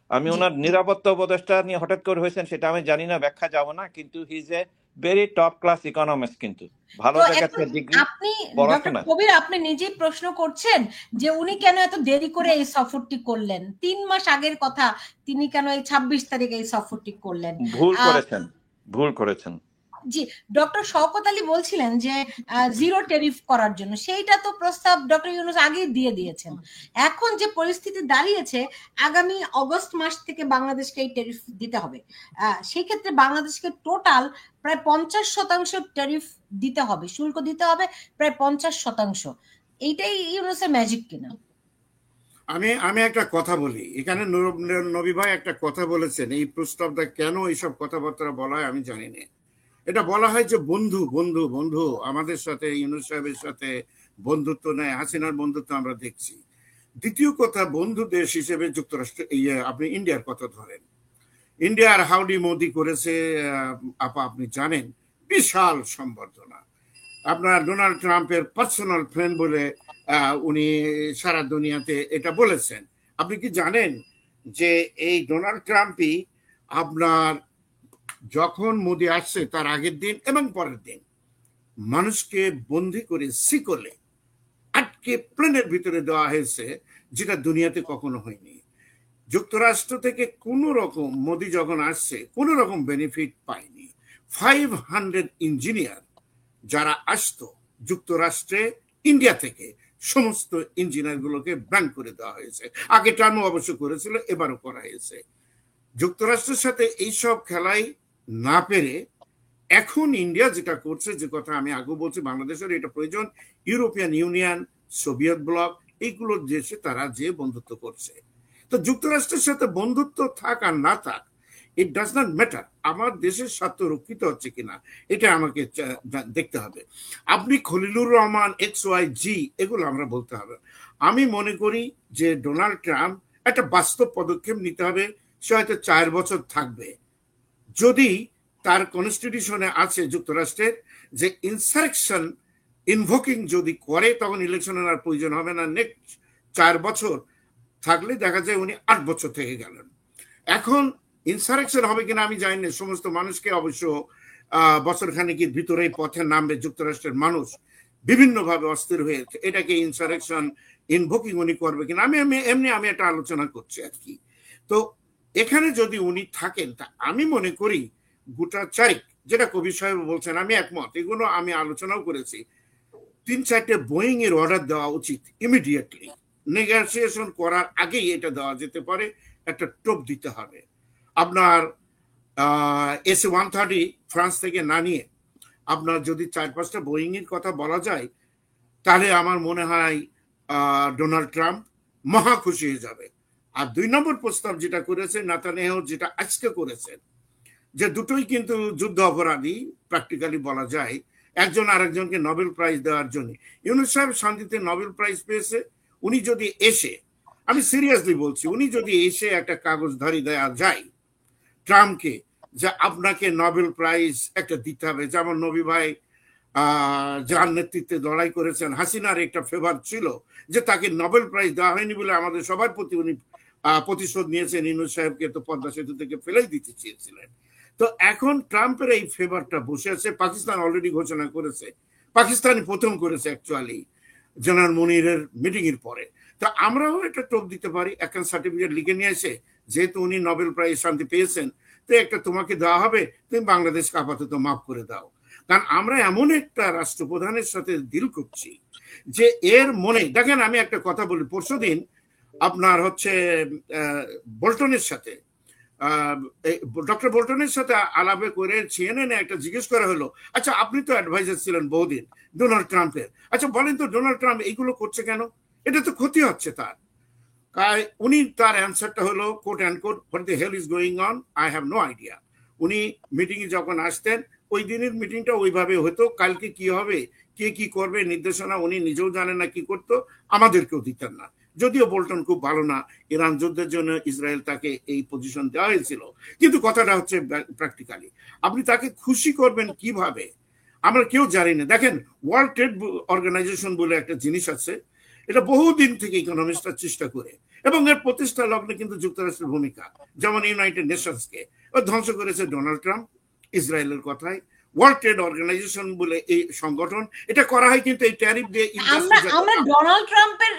আমি ওনার নিরাপত্তা উপদেষ্টা নিয়ে হঠাৎ করে হয়েছেন সেটা আমি জানি না, ব্যাখ্যা যাব না, কিন্তু he is a very top class economist, কিন্তু ভালো জায়গা থেকে ডিগ্রি, আপনি ডক্টর পড়াশোনা। কবির আপনি নিজেই প্রশ্ন করছেন যে উনি কেন এত দেরি করে এই সফরটি করলেন? 3 মাস আগের কথা, তিনি কেন এই 26 তারিখে এই সফরটি করলেন? ভুল করেছেন। জি, ডক্টর শওকত আলী বলছিলেন যে জিরো ট্যারিফ করার জন্য, সেইটা তো প্রস্তাব ডক্টর ইউনূস আগেই দিয়ে দিয়েছেন। এখন যে পরিস্থিতি দাঁড়িয়েছে, আগামী অগস্ট মাস থেকে বাংলাদেশকে এই ট্যারিফ দিতে হবে। সেই ক্ষেত্রে বাংলাদেশকে টোটাল প্রায় 50% ট্যারিফ দিতে হবে, শুল্ক দিতে হবে প্রায় 50%। এইটাই ইউনূসের ম্যাজিক কিনা? আমি একটা কথা বলি এখানে, নবী ভাই একটা কথা বলেছেন, এই প্রস্তাবটা কেন এইসব কথাবার্তা বলা হয় আমি জানি না। এটা বলা হয় যে বন্ধু বন্ধু বন্ধু আমাদের সাথে ইউনূস সাহেবের সাথে বন্ধুত্ব নেয়, হাসিনার বন্ধুত্ব আমরা দেখছি। দ্বিতীয় কথা, বন্ধু দেশ হিসেবে যুক্তরাষ্ট্র, আপনি ইন্ডিয়ার কথা ধরেন, ইন্ডিয়ার হাউডি মোদি করেছে আপা, আপনি জানেন, বিশাল সম্বর্ধনা। আপনার ডোনাল্ড ট্রাম্পের পার্সোনাল ফ্রেন্ড বলে উনি সারা দুনিয়াতে এটা বলেছেন। আপনি কি জানেন যে এই ডোনাল্ড ট্রাম্পই আপনার যখন মোদি আসছে তার আগের দিন এবং পরের দিন মানুষকে বন্দি করে শিকলে আটকে প্লেনের ভিতরে দেওয়া হয়েছে, যেটা দুনিয়াতে কখনো হয়নি। যুক্তরাষ্ট্র থেকে কোনো রকম, মোদি যখন আসছে কোনো রকম বেনিফিট পায়নি। 500 ইঞ্জিনিয়ার যারা আসতো যুক্তরাষ্ট্রে ইন্ডিয়া থেকে, সমস্ত ইঞ্জিনিয়ার গুলোকে ব্যান করে দেওয়া হয়েছে। আগে টার্মও অবশ্য করেছিল, এবারও করা হয়েছে। যুক্তরাষ্ট্রের সাথে এইসব খেলাই না পেরে এখন ইন্ডিয়া যেটা করছে, যে কথা আমি আগে বলছি, বাংলাদেশের এটা প্রয়োজন, ইউরোপিয়ান ইউনিয়ন, সোভিয়েত ব্লক, এইগুলোর দেশে তারা যে বন্ধুত্ব করছে। তো যুক্তরাষ্ট্রের সাথে বন্ধুত্ব থাক আর না থাক, ইট ডাজ নট ম্যাটার, আমার দেশের স্বার্থ রক্ষিত হচ্ছে কিনা এটা আমাকে দেখতে হবে। আপনি খলিলুর রহমান XYZ এগুলো আমরা বলতে হবে। আমি মনে করি যে ডোনাল্ড ট্রাম্প একটা বাস্তব পদক্ষেপ নিতে হবে। সে হয়তো 4 বছর থাকবে, যদি তার কনস্টিটিউশনে আছে যুক্তরাষ্ট্রের যে ইনসারেকশন ইনভোকিং যদি করে, তখন ইলেকশনের আর প্রয়োজন হবে না। নেক্সট 4 বছর থাকলে দেখা যায় উনি 8 বছর থেকে গেলেন। এখন ইনসারেকশন হবে কিনা আমি জানি না, সমস্ত মানুষকে অবশ্য বছরখানেকের ভিতরেই পথে নামবে যুক্তরাষ্ট্রের মানুষ বিভিন্নভাবে অস্থির হয়েছে, এটাকে ইনসারেকশন ইনভোকিং উনি করবে কিনা আমি একটা আলোচনা করছি আর কি। তো এখানে যদি উনি থাকেন তা আমি মনে করি গোটা চারিক, যেটা কবি সাহেব বলছেন আমি একমত, এগুলো আমি আলোচনাও করেছি, 3-4টে বোয়িং এর অর্ডার দেওয়া উচিত ইমিডিয়েটলি, নেগোসিয়েশন করার আগেই এটা দেওয়া যেতে পারে, একটা টোপ দিতে হবে। আপনার AC-130 ফ্রান্স থেকে না নিয়ে আপনার যদি 4-5টা বোয়িং এর কথা বলা যায় তাহলে আমার মনে হয় ডোনাল্ড ট্রাম্প মহা খুশি হয়ে যাবে। আর 2 নম্বর প্রস্তাব যেটা করেছে নেতানিয়াহু, যেটা আজকে করেছেন, যে দুটোই কিন্তু যুদ্ধ অপরাধী প্র্যাকটিক্যালি বলা যায়, একজন আরেকজনকে নোবেল প্রাইজ দেওয়ার জন্য। ইউনূস সাহেব শান্তিতে নোবেল প্রাইজ পেয়েছে, উনি যদি এসে, আমি সিরিয়াসলি বলছি, উনি যদি এসে একটা কাগজধারী দেওয়া যায় ট্রাম্পকে যে আপনাকে নোবেল প্রাইজ একটা দিতে হবে, যেমন নবী ভাই যার নেতৃত্বে লড়াই করেছেন, হাসিনার একটা ফেভার ছিল যে তাকে নোবেল প্রাইজ দেওয়া হয়নি বলে আমাদের সবার প্রতি উনি প্রতিশোধ নিয়েছেন, ইউনূস সাহেবকে তো পদ্মা সেতু থেকে ফেলেই দিতে চেয়েছিলেন। তো এখন ট্রাম্পের এই ফেভারটা বসে আছে, পাকিস্তান অলরেডি ঘোষণা করেছে, পাকিস্তানি প্রথম করেছে অ্যাকচুয়ালি জেনারেল মুনিরের মিটিং এর পরে। তা আমরাও একটা টোপ দিতে পারি, একটা সার্টিফিকেট লিখে নিয়ে এসে, যেহেতু উনি নোবেল প্রাইজ শান্তি পেয়েছেন তো একটা তোমাকে দেওয়া হবে, তুমি বাংলাদেশকে আপাতত মাফ করে দাও। কারণ আমরা এমন একটা রাষ্ট্রপ্রধানের সাথে ডিল করছি যে এর মনে, দেখেন আমি একটা কথা বলি, পরশুদিন আপনার হচ্ছে বোল্টনের সাথে ডক্টর বোল্টনের সাথে আলাপে করে সিএনএনে একটা জিজ্ঞেস করা হলো, আচ্ছা আপনি তো অ্যাডভাইজার ছিলেন বহুদিন ডোনাল্ড ট্রাম্পের, আচ্ছা বলেন তো ডোনাল্ড ট্রাম্প এইগুলো করছে কেন, এটা তো ক্ষতি হচ্ছে তার। উনি তার অ্যান্সারটা হলো quote and quote, what the hell is going on I have no idea. উনি মিটিং এ যখন আসতেন ওই দিনের মিটিংটা ওইভাবে হতো, কালকে কি হবে কে কি করবে নির্দেশনা উনি নিজেও জানেন না, কি করতো আমাদেরকেও দিতেন না। যদিও বোল্টন খুব ভালো না, ইরান যুদ্ধের জন্য ইসরায়েল তাকে এই পজিশন দেওয়া হয়েছিল, কিন্তু কথাটা হচ্ছে প্র্যাকটিক্যালি আপনি তাকে খুশি করবেন কিভাবে আমরা কেউ জানি না। দেখেন ওয়ার্ল্ড ট্রেড অর্গানাইজেশন বলে একটা জিনিস আছে, এটা বহুদিন থেকে ইকোনমিস্টরা চেষ্টা করে, এবং এর প্রতিষ্ঠা লগ্নে কিন্তু যুক্তরাষ্ট্রের ভূমিকা, যেমন ইউনাইটেড নেশনসকে ধ্বংস করেছে ডোনাল্ড ট্রাম্প ইসরায়েলের কথায়। ওয়ার্ল্ড ট্রেড অর্গানাইজেশন বলে এই সংগঠন, এটা করা হয় কিন্তু এই ট্যারিফ দিয়ে আমরা ডোনাল্ড ট্রাম্পের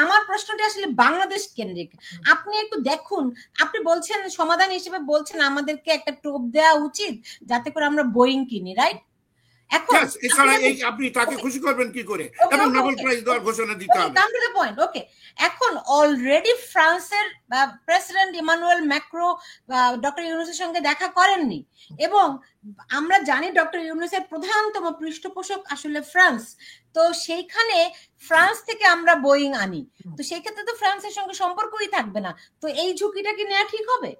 আমার প্রশ্নটি আসলে বাংলাদেশ কেন্দ্রিক। আপনি একটু দেখুন, আপনি বলছেন সমাধান হিসেবে বলছেন আমাদেরকে একটা টোপ দেওয়া উচিত যাতে করে আমরা বোয়িং কিনি, রাইট? এখন আপনি তাকে খুশি করবেন কি করে, এবং নোবেল প্রাইজ দেওয়ার ঘোষণা দিতে হবে। Come to the point. Okay, এখন অলরেডি ফ্রান্সের প্রেসিডেন্ট ইমানুয়েল ম্যাক্রো ডক্টর ইউনূসের সঙ্গে দেখা করেননি, এবং আমরা জানি ডক্টর ইউনূসের প্রধানতম পৃষ্ঠপোষক আসলে ফ্রান্স। তো সেইখানে ফ্রান্স থেকে আমরা বোয়িং আনি, তো সেই ক্ষেত্রে তো ফ্রান্সের সঙ্গে সম্পর্কই থাকবে না। তো এই ঝুঁকিটা কি নেওয়া ঠিক হবে?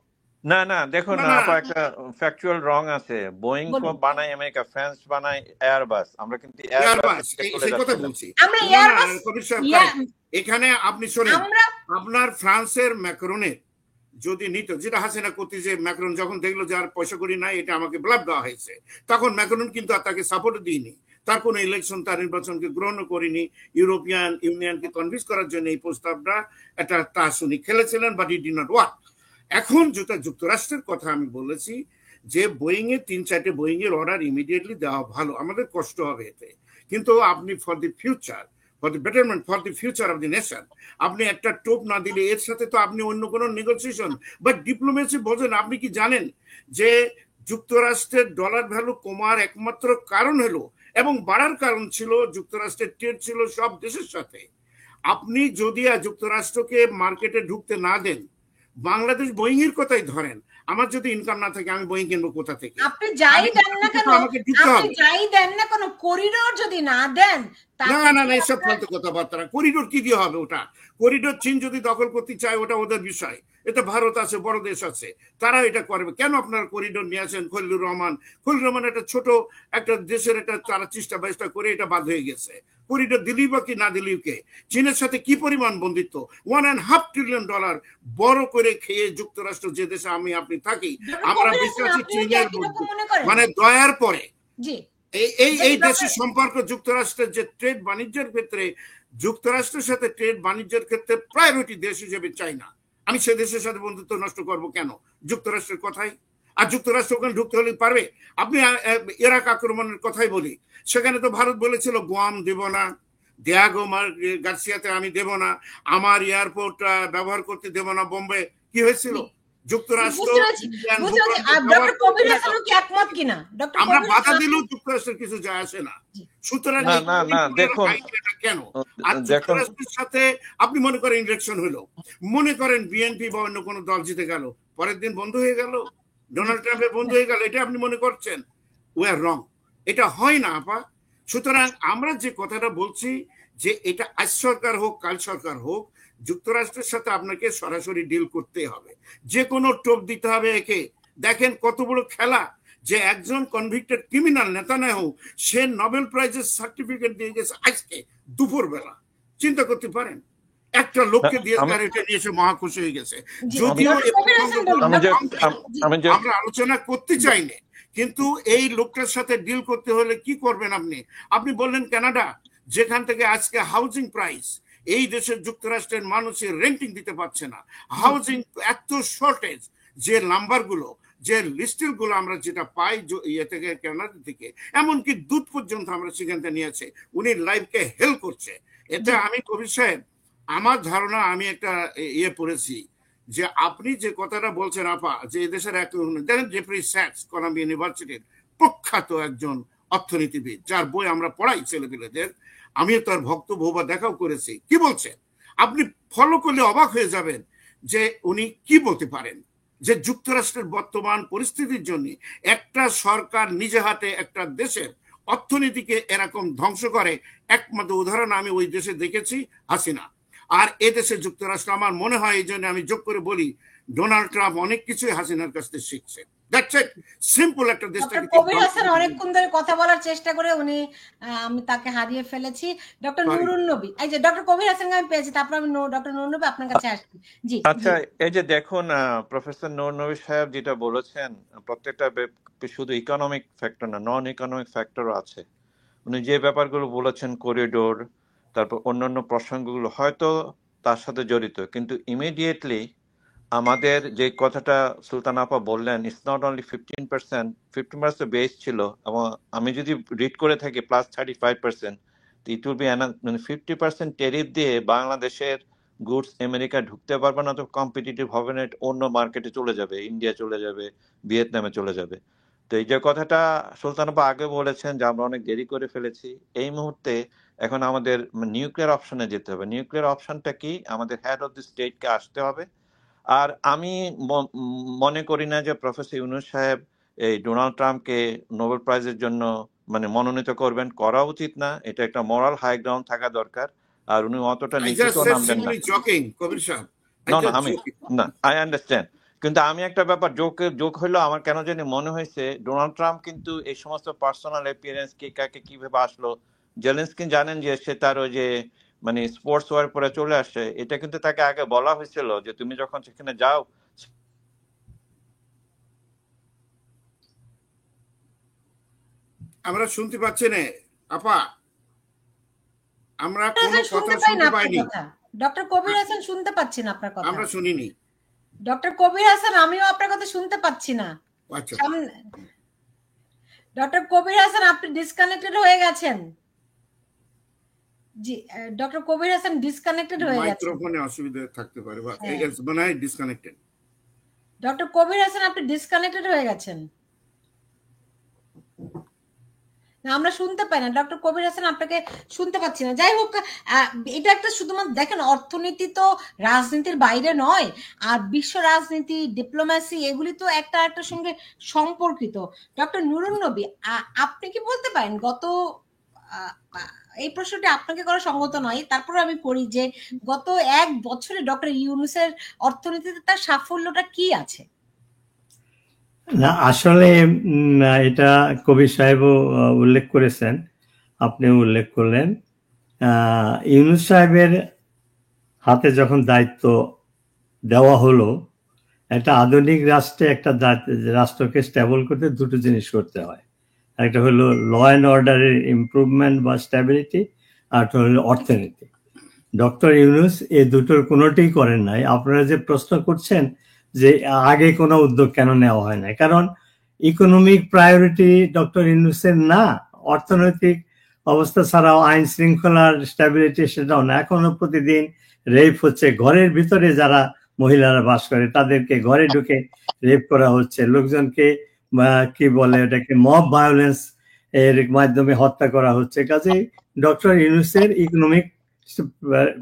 না না, দেখুন আপা, একটা ফ্যাকচুয়াল রং আছে। বোয়িং বানায় আমেরিকা, ফ্রান্স বানায় এয়ারবাস। আমরা কিন্তু সেই কথা বলছি। এখানে আপনি শোনেন, আপনার ফ্রান্সের ম্যাক্রনের যদি নিত, যেটা হাসিনা করতে, যে ম্যাক্রন যখন দেখলো যে আর পয়সা করি নাই, এটা আমাকে ব্লাফ দেওয়া হয়েছে, তখন ম্যাক্রন কিন্তু আর তাকে সাপোর্ট দিইনি, তার কোনো ইলেকশন, তার নির্বাচনকে গ্রহণ করিনি। ইউরোপিয়ান ইউনিয়নকে কনভিন্স করার জন্য এই প্রস্তাবটা একটা তাস উনি খেলেছিলেন, but it did not work. এখন যেটা যুক্তরাষ্ট্রের কথা আমি বলেছি, যে বোয়িং এর 3-4টে বোয়িং এর অর্ডার ইমিডিয়েটলি দেওয়া ভালো, আমাদের কষ্ট হবে এতে, কিন্তু আপনি for the future, for the betterment, for the future of the nation, আপনি একটা টোপ না দিলে এর সাথে তো আপনি অন্য কোনো নেগোসিয়েশন বা ডিপ্লোমেসি বোঝেন। আপনি কি জানেন যে যুক্তরাষ্ট্রের ডলার ভ্যালু কমার একমাত্র কারণ হলো, এবং বাড়ার কারণ ছিল, যুক্তরাষ্ট্রের ট্রেড ছিল সব দেশের সাথে। আপনি যদি যুক্তরাষ্ট্রকে মার্কেটে ঢুকতে না দেন, বাংলাদেশ বোয়িং এর কথাই ধরেন, আমার যদি ইনকাম না থাকে আমি বোয়িং কিনবো কোথা থেকে? আপনি যাই দেন না কেন, আপনি যাই দেন না কেন, করিডোর যদি না দেন, না না না, এসব ফালতু কথাবার্তা। করিডোর কি দিয়ে হবে? ওটা করিডোর চীন যদি দখল করতে চায় ওটা ওদের বিষয়, এটা ভারত আছে, বড় দেশ আছে, তারা এটা করবে। কেন আপনারা করিডোর নিয়ে আসেন? খলিলুর রহমান একটা ছোট একটা দেশের একটা তারা চেষ্টা ব্যবস্থা করে এটা বাদ হয়ে গেছে। করিডোর দিলেই বা কি না দিলেই কে? চীনের সাথে কি পরিমাণ বন্দিত্ব, $1.5 ট্রিলিয়ন বড় করে খেয়ে যুক্তরাষ্ট্র যে দেশে আমি আপনি থাকি, আমরা বিশ্বাসী চীনের মানে দয়ার পরে এই এই এই দেশের সম্পর্ক যুক্তরাষ্ট্রের যে ট্রেড বাণিজ্যের ক্ষেত্রে, যুক্তরাষ্ট্রের সাথে ট্রেড বাণিজ্যের ক্ষেত্রে প্রায়োরিটি দেশ হিসেবে চাই না। আমি সে দেশের সাথে বন্ধুত্ব নষ্ট করব কেন যুক্তরাষ্ট্রের কথাই? আর যুক্তরাষ্ট্র ওখানে ঢুকতে হলে পারবে? আপনি ইরাক আক্রমণের কথাই বলি, সেখানে তো ভারত বলেছিল গোয়াম দেব না, দিয়াগো গার্সিয়াতে আমি দেব না, আমার এয়ারপোর্ট ব্যবহার করতে দেব না বোম্বে। কি হয়েছিল? যুক্তরাষ্ট্র আমরা বাধা দিলেও যুক্তরাষ্ট্রের কিছু যায় আসে না। সুতরাং দেখুন কেন আর যুক্তরাষ্ট্রের সাথে আপনি মনে করেন ইলেকশন হলো, মনে করেন বিএনপি বা অন্য কোনো দল জিতে গেল, পরের দিন বন্ধ হয়ে গেল, ডোনাল্ড ট্রাম্পের বন্ধ হয়ে গেল, এটা আপনি মনে করছেন? উই আর রং। এটা হয় না আপা। সুতরাং আমরা যে কথাটা বলছি যে এটা আজ সরকার হোক কাল সরকার হোক, যুক্তরাষ্ট্রের সাথে আপনাকে সরাসরি ডিল করতে হবে, যে কোনো টোপ দিতে হবে একে। দেখেন কত বড় খেলা যে একজন কনভিক্টেড ক্রিমিনাল নেতানিয়াহু সে নোবেল প্রাইজের সার্টিফিকেট দিয়ে গেছে আজকে দুপুর বেলা। চিন্তা করতে পারেন? একটা লোককে দিয়ে তার এটা নিয়ে এসে মহা খুশি হয়ে গেছে। যদিও আমরা আলোচনা করতে চাইনি, কিন্তু এই লোকটার সাথে ডিল করতে হলে কি করবেন আপনি? আপনি বললেন কানাডা, যেখান থেকে আজকে হাউজিং প্রাইস এই দেশের যুক্তরাষ্ট্রের মানুষের রেন্টিং দিতে পারছে না, হাউজিং এত শর্টেজ, যে নাম্বারগুলো যে লিস্টগুলো আমরা যেটা পাই ইয়ে থেকে কানাডা থেকে, এমনকি দুধ পর্যন্ত আমরা সেখান থেকে নিয়েছে, উনি লাইফকে হেল্প করছে। এতে আমি কবির সাহেব আমার ধারণা, আমি একটা ইয়ে পড়েছি যে আপনি যে কথাটা বলছেন আপা, যে দেশের দেখেন জেফ্রি স্যাক্স কলাম্বিয়া ইউনিভার্সিটির প্রখ্যাত একজন অর্থনীতিবিদ, যার বই আমরা পড়াই ছেলেপেলেদের, আমিও তার ভক্ত বহুবার দেখাও করেছি। কি বলছে আপনি ফলো করলে অবাক হয়ে যাবেন যে উনি কি বলতে পারেন, যে যুক্তরাষ্ট্রের বর্তমান পরিস্থিতির জন্য একটা সরকার নিজে হাতে একটা দেশের অর্থনীতিকে এরকম ধ্বংস করে। একমাত্র উদাহরণ আমি ওই দেশে দেখেছি, হাসিনা। আর এ দেশে যুক্তরাষ্ট্র, আমার মনে হয় এই জন্য আমি যোগ করে বলি, ডোনাল্ড ট্রাম্প অনেক কিছুই হাসিনার কাছ থেকে শিখছে। অনেকক্ষণ ধরে কথা বলার চেষ্টা করে উনি, আমি তাকে হারিয়ে ফেলেছি। ডক্টর নুরুন নবী, এই যে ডক্টর কবির হাসান আমি পেয়েছি, তারপর আমি ডক্টর নুরুন নবী আপনার কাছে আসছি। জি আচ্ছা, এই যে দেখুন প্রফেসর নুরুন নবী সাহেব যেটা বলেছেন, প্রত্যেকটা শুধু ইকোনমিক ফ্যাক্টর না, নন ইকোনমিক ফ্যাক্টরও আছে। উনি যে ব্যাপারগুলো বলেছেন, করিডোর, তারপর অন্যান্য প্রসঙ্গগুলো হয়তো তার সাথে জড়িত, কিন্তু ইমিডিয়েটলি আমাদের যে কথাটা সুলতান আপা বললেন, ইটস নট অনলি 15% বেস ছিল, এবং আমি যদি রিড করে থাকি +35%, ইট উইল বি 50% টেরিফ দিয়ে বাংলাদেশের গুডস আমেরিকা ঢুকতে পারবে না, তো কম্পিটিটিভ হবে না, অন্য মার্কেটে চলে যাবে, ইন্ডিয়া চলে যাবে, ভিয়েতনামে চলে যাবে। তো এই যে কথাটা সুলতান আপা আগে বলেছেন যে আমরা অনেক দেরি করে ফেলেছি, এই মুহূর্তে এখন আমাদের নিউক্লিয়ার অপশনে যেতে হবে। নিউক্লিয়ার অপশনটা কি? আমাদের হেড অফ দি স্টেটকে আসতে হবে। আর আমি মনে করি না যে প্রফেসর ইউনূস সাহেব এই ডোনাল্ড ট্রাম্পকে নোবেল প্রাইজের জন্য মনোনীত করবেন, করা উচিত না। এটা একটা মোরাল হাই গ্রাউন্ড থাকা দরকার, আর উনি অতটা নিচেও নামবেন না। না, আই আন্ডারস্ট্যান্ড, কিন্তু আমি একটা ব্যাপার যোগ হইলো, আমার কেন জানি মনে হয়েছে ডোনাল্ড ট্রাম্প কিন্তু এই সমস্ত পার্সোনাল অ্যাপিয়ারেন্স কে কাকে কিভাবে আসলো, জেলেনস্কি জানেন যে সে তার ওই যে স্পোর্টস ওয়ার পরে চলে আসে, এটা কিন্তু তাকে আগে বলা হয়েছিল যে তুমি যখন সেখানে যাও। আমরা শুনতে পাচ্ছি না আপা, আমরা কোনো কথা শুনতে পাইনি। ডক্টর কবির হাসান শুনতে পাচ্ছি না আপনার কথা। আমরা শুনিনি ডক্টর কবির হাসান, আমিও আপনার কথা শুনতে পাচ্ছি না। আচ্ছা, ডক্টর কবির হাসান আপনি ডিসকানেক্টেড হয়ে গেছেন। জি, ডক্টর কবির হাসান ডিসকানেক্টেড হয়ে গেছেন। মাইক্রোফোনে অসুবিধা থাকতে পারে, বা এলস বানাই ডিসকানেক্টেড। ডক্টর কবির হাসান আপনি ডিসকানেক্টেড হয়ে গেছেন, আমরা শুনতে পাই না। ডক্টর কবির হাসান আপনাকে শুনতে পাচ্ছি না। যাই হোক, এটা একটা শুধুমাত্র দেখেন, অর্থনীতি তো রাজনীতির বাইরে নয়, আর বিশ্ব রাজনীতি, ডিপ্লোম্যাসি, এগুলি তো একটা একটার সঙ্গে সম্পর্কিত। ডক্টর নুরুন নবী, আপনি কি বলতে পারেন গত, এই প্রশ্নটি আপনাকে করা সঙ্গত নয়, তারপরে আমি করি, যে গত 1 বছরে ডক্টর ইউনূসের অর্থনীতিতে তার সাফল্যটা কি আছে? না, আসলে এটা কবির সাহেবও উল্লেখ করেছেন, আপনিও উল্লেখ করলেন। ইউনূস সাহেবের হাতে যখন দায়িত্ব দেওয়া হলো, একটা আধুনিক রাষ্ট্রে একটা রাষ্ট্রকে স্টেবল করতে দুটো জিনিস করতে হয়। একটা হলো ল অ্যান্ড অর্ডারের ইমপ্রুভমেন্ট বা স্ট্যাবিলিটি, আর একটা হলো অর্থনীতি। ডক্টর ইউনূস এই দুটোর কোনোটাই করেন নাই। আপনারা যে প্রশ্ন করছেন যে আগে কোনো উদ্যোগ কেন নেওয়া হয় না, কারণ ইকোনমিক প্রায়োরিটি ডক্টর ইউনূসের না, অর্থনৈতিক অবস্থা ছাড়াও আইন শৃঙ্খলার স্ট্যাবিলিটি সেটাও না। এখনো প্রতিদিন রেপ হচ্ছে, ঘরের ভিতরে যারা মহিলারা বাস করে তাদেরকে ঘরে ঢুকে রেপ করা হচ্ছে, লোকজনকে কি বলে এটাকে মব ভায়োলেন্স এর মাধ্যমে হত্যা করা হচ্ছে। কাজেই ডক্টর ইউনূসের ইকোনমিক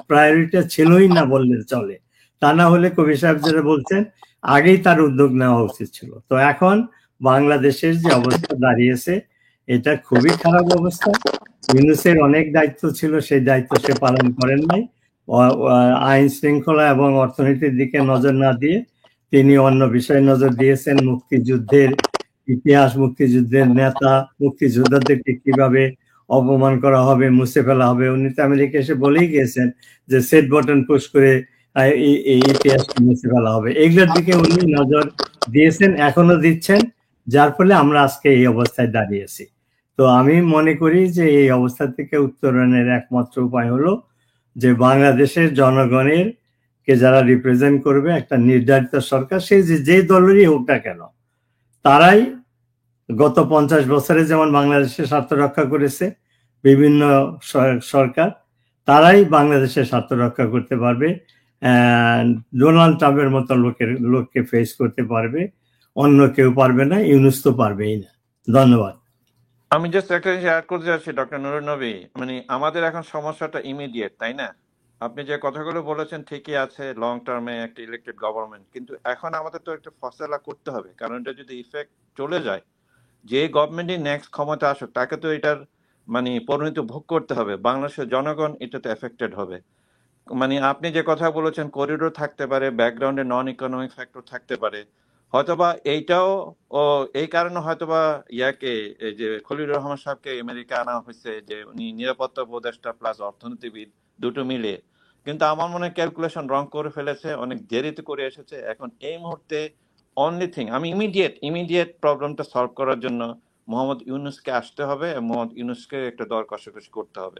প্রায়োরিটি ছিলই না বললে চলে। তা না হলে কবি সাহেব যেটা বলছেন আগেই তার উদ্যোগ নেওয়া উচিত ছিল। তো এখন বাংলাদেশের যে অবস্থা দাঁড়িয়েছে এটা খুবই খারাপ অবস্থা। ইউনূসের অনেক দায়িত্ব ছিল, সেই দায়িত্ব সে পালন করেন নাই। আইন শৃঙ্খলা এবং অর্থনীতির দিকে নজর না দিয়ে তিনি অন্য বিষয়ে নজর দিয়েছেন। মুক্তিযুদ্ধের ইতিহাস, মুক্তিযুদ্ধের নেতা, মুক্তিযোদ্ধাদেরকে কিভাবে অপমান করা হবে, মুছে ফেলা হবে। উনি তো আমেরিকা এসে বলেই গিয়েছেন যে সেট বাটন পুশ করে এই ইতিহাসকে মুছে ফেলা হবে। এগুলোর দিকে উনি নজর দিয়েছেন, এখনো দিচ্ছেন, যার ফলে আমরা আজকে এই অবস্থায় দাঁড়িয়েছি। তো আমি মনে করি যে এই অবস্থা থেকে উত্তরণের একমাত্র উপায় হলো যে বাংলাদেশের জনগণের কে যারা রিপ্রেজেন্ট করবে একটা নির্ধারিত সরকার, সে যে দলেরই হোক না কেন, তারাই গত 50 বছরে যেমন বাংলাদেশের স্বার্থ রক্ষা করেছে বিভিন্ন সরকার, তারাই বাংলাদেশের স্বার্থ রক্ষা করতে পারবে। ডোনাল্ড ট্রাম্পের মতো লোককে ফেস করতে পারবে, অন্য কেউ পারবে না, ইউনূস তো পারবেই না। ধন্যবাদ। আমি জাস্ট একটা জিনিস অ্যাড করতে যাচ্ছি ডক্টর নুরুন নবী, মানে আমাদের এখন সমস্যাটা ইমিডিয়েট, তাই না? আপনি যে কথাগুলো বলেছেন ঠিকই আছে, লং টার্মে একটা ইলেক্টেড গভর্নমেন্ট, কিন্তু এখন আমাদের তো একটা ফসলা করতে হবে, কারণ এটা যদি ইফেক্ট চলে যায়, যে গভর্নমেন্টই নেক্সট ক্ষমতা আসুক তাকে তো এটার মানে পরিণতি ভোগ করতে হবে। বাংলাদেশের জনগণ এটাতে এফেক্টেড হবে। মানে আপনি যে কথা বলেছেন করিডোর থাকতে পারে, ব্যাকগ্রাউন্ডে নন ইকোনমিক ফ্যাক্টর থাকতে পারে, হয়তোবা এইটাও ও এই কারণে হয়তোবা ইয়াকে এই যে খলিলুর রহমান সাহেবকে আমেরিকা আনা হয়েছে যে উনি নিরাপত্তা উপদেষ্টা প্লাস অর্থনীতিবিদ দুটো মিলে, কিন্তু আমার মনে হয় ক্যালকুলেশন রং করে ফেলেছে, অনেক দেরিতে করে এসেছে। এখন এই মুহূর্তে অনলি থিং আমি ইমিডিয়েট প্রবলেমটা সলভ করার জন্য মোহাম্মদ ইউনূসকে আসতে হবে, এবং মোহাম্মদ ইউনূসকে একটা দর কষাকষি করতে হবে।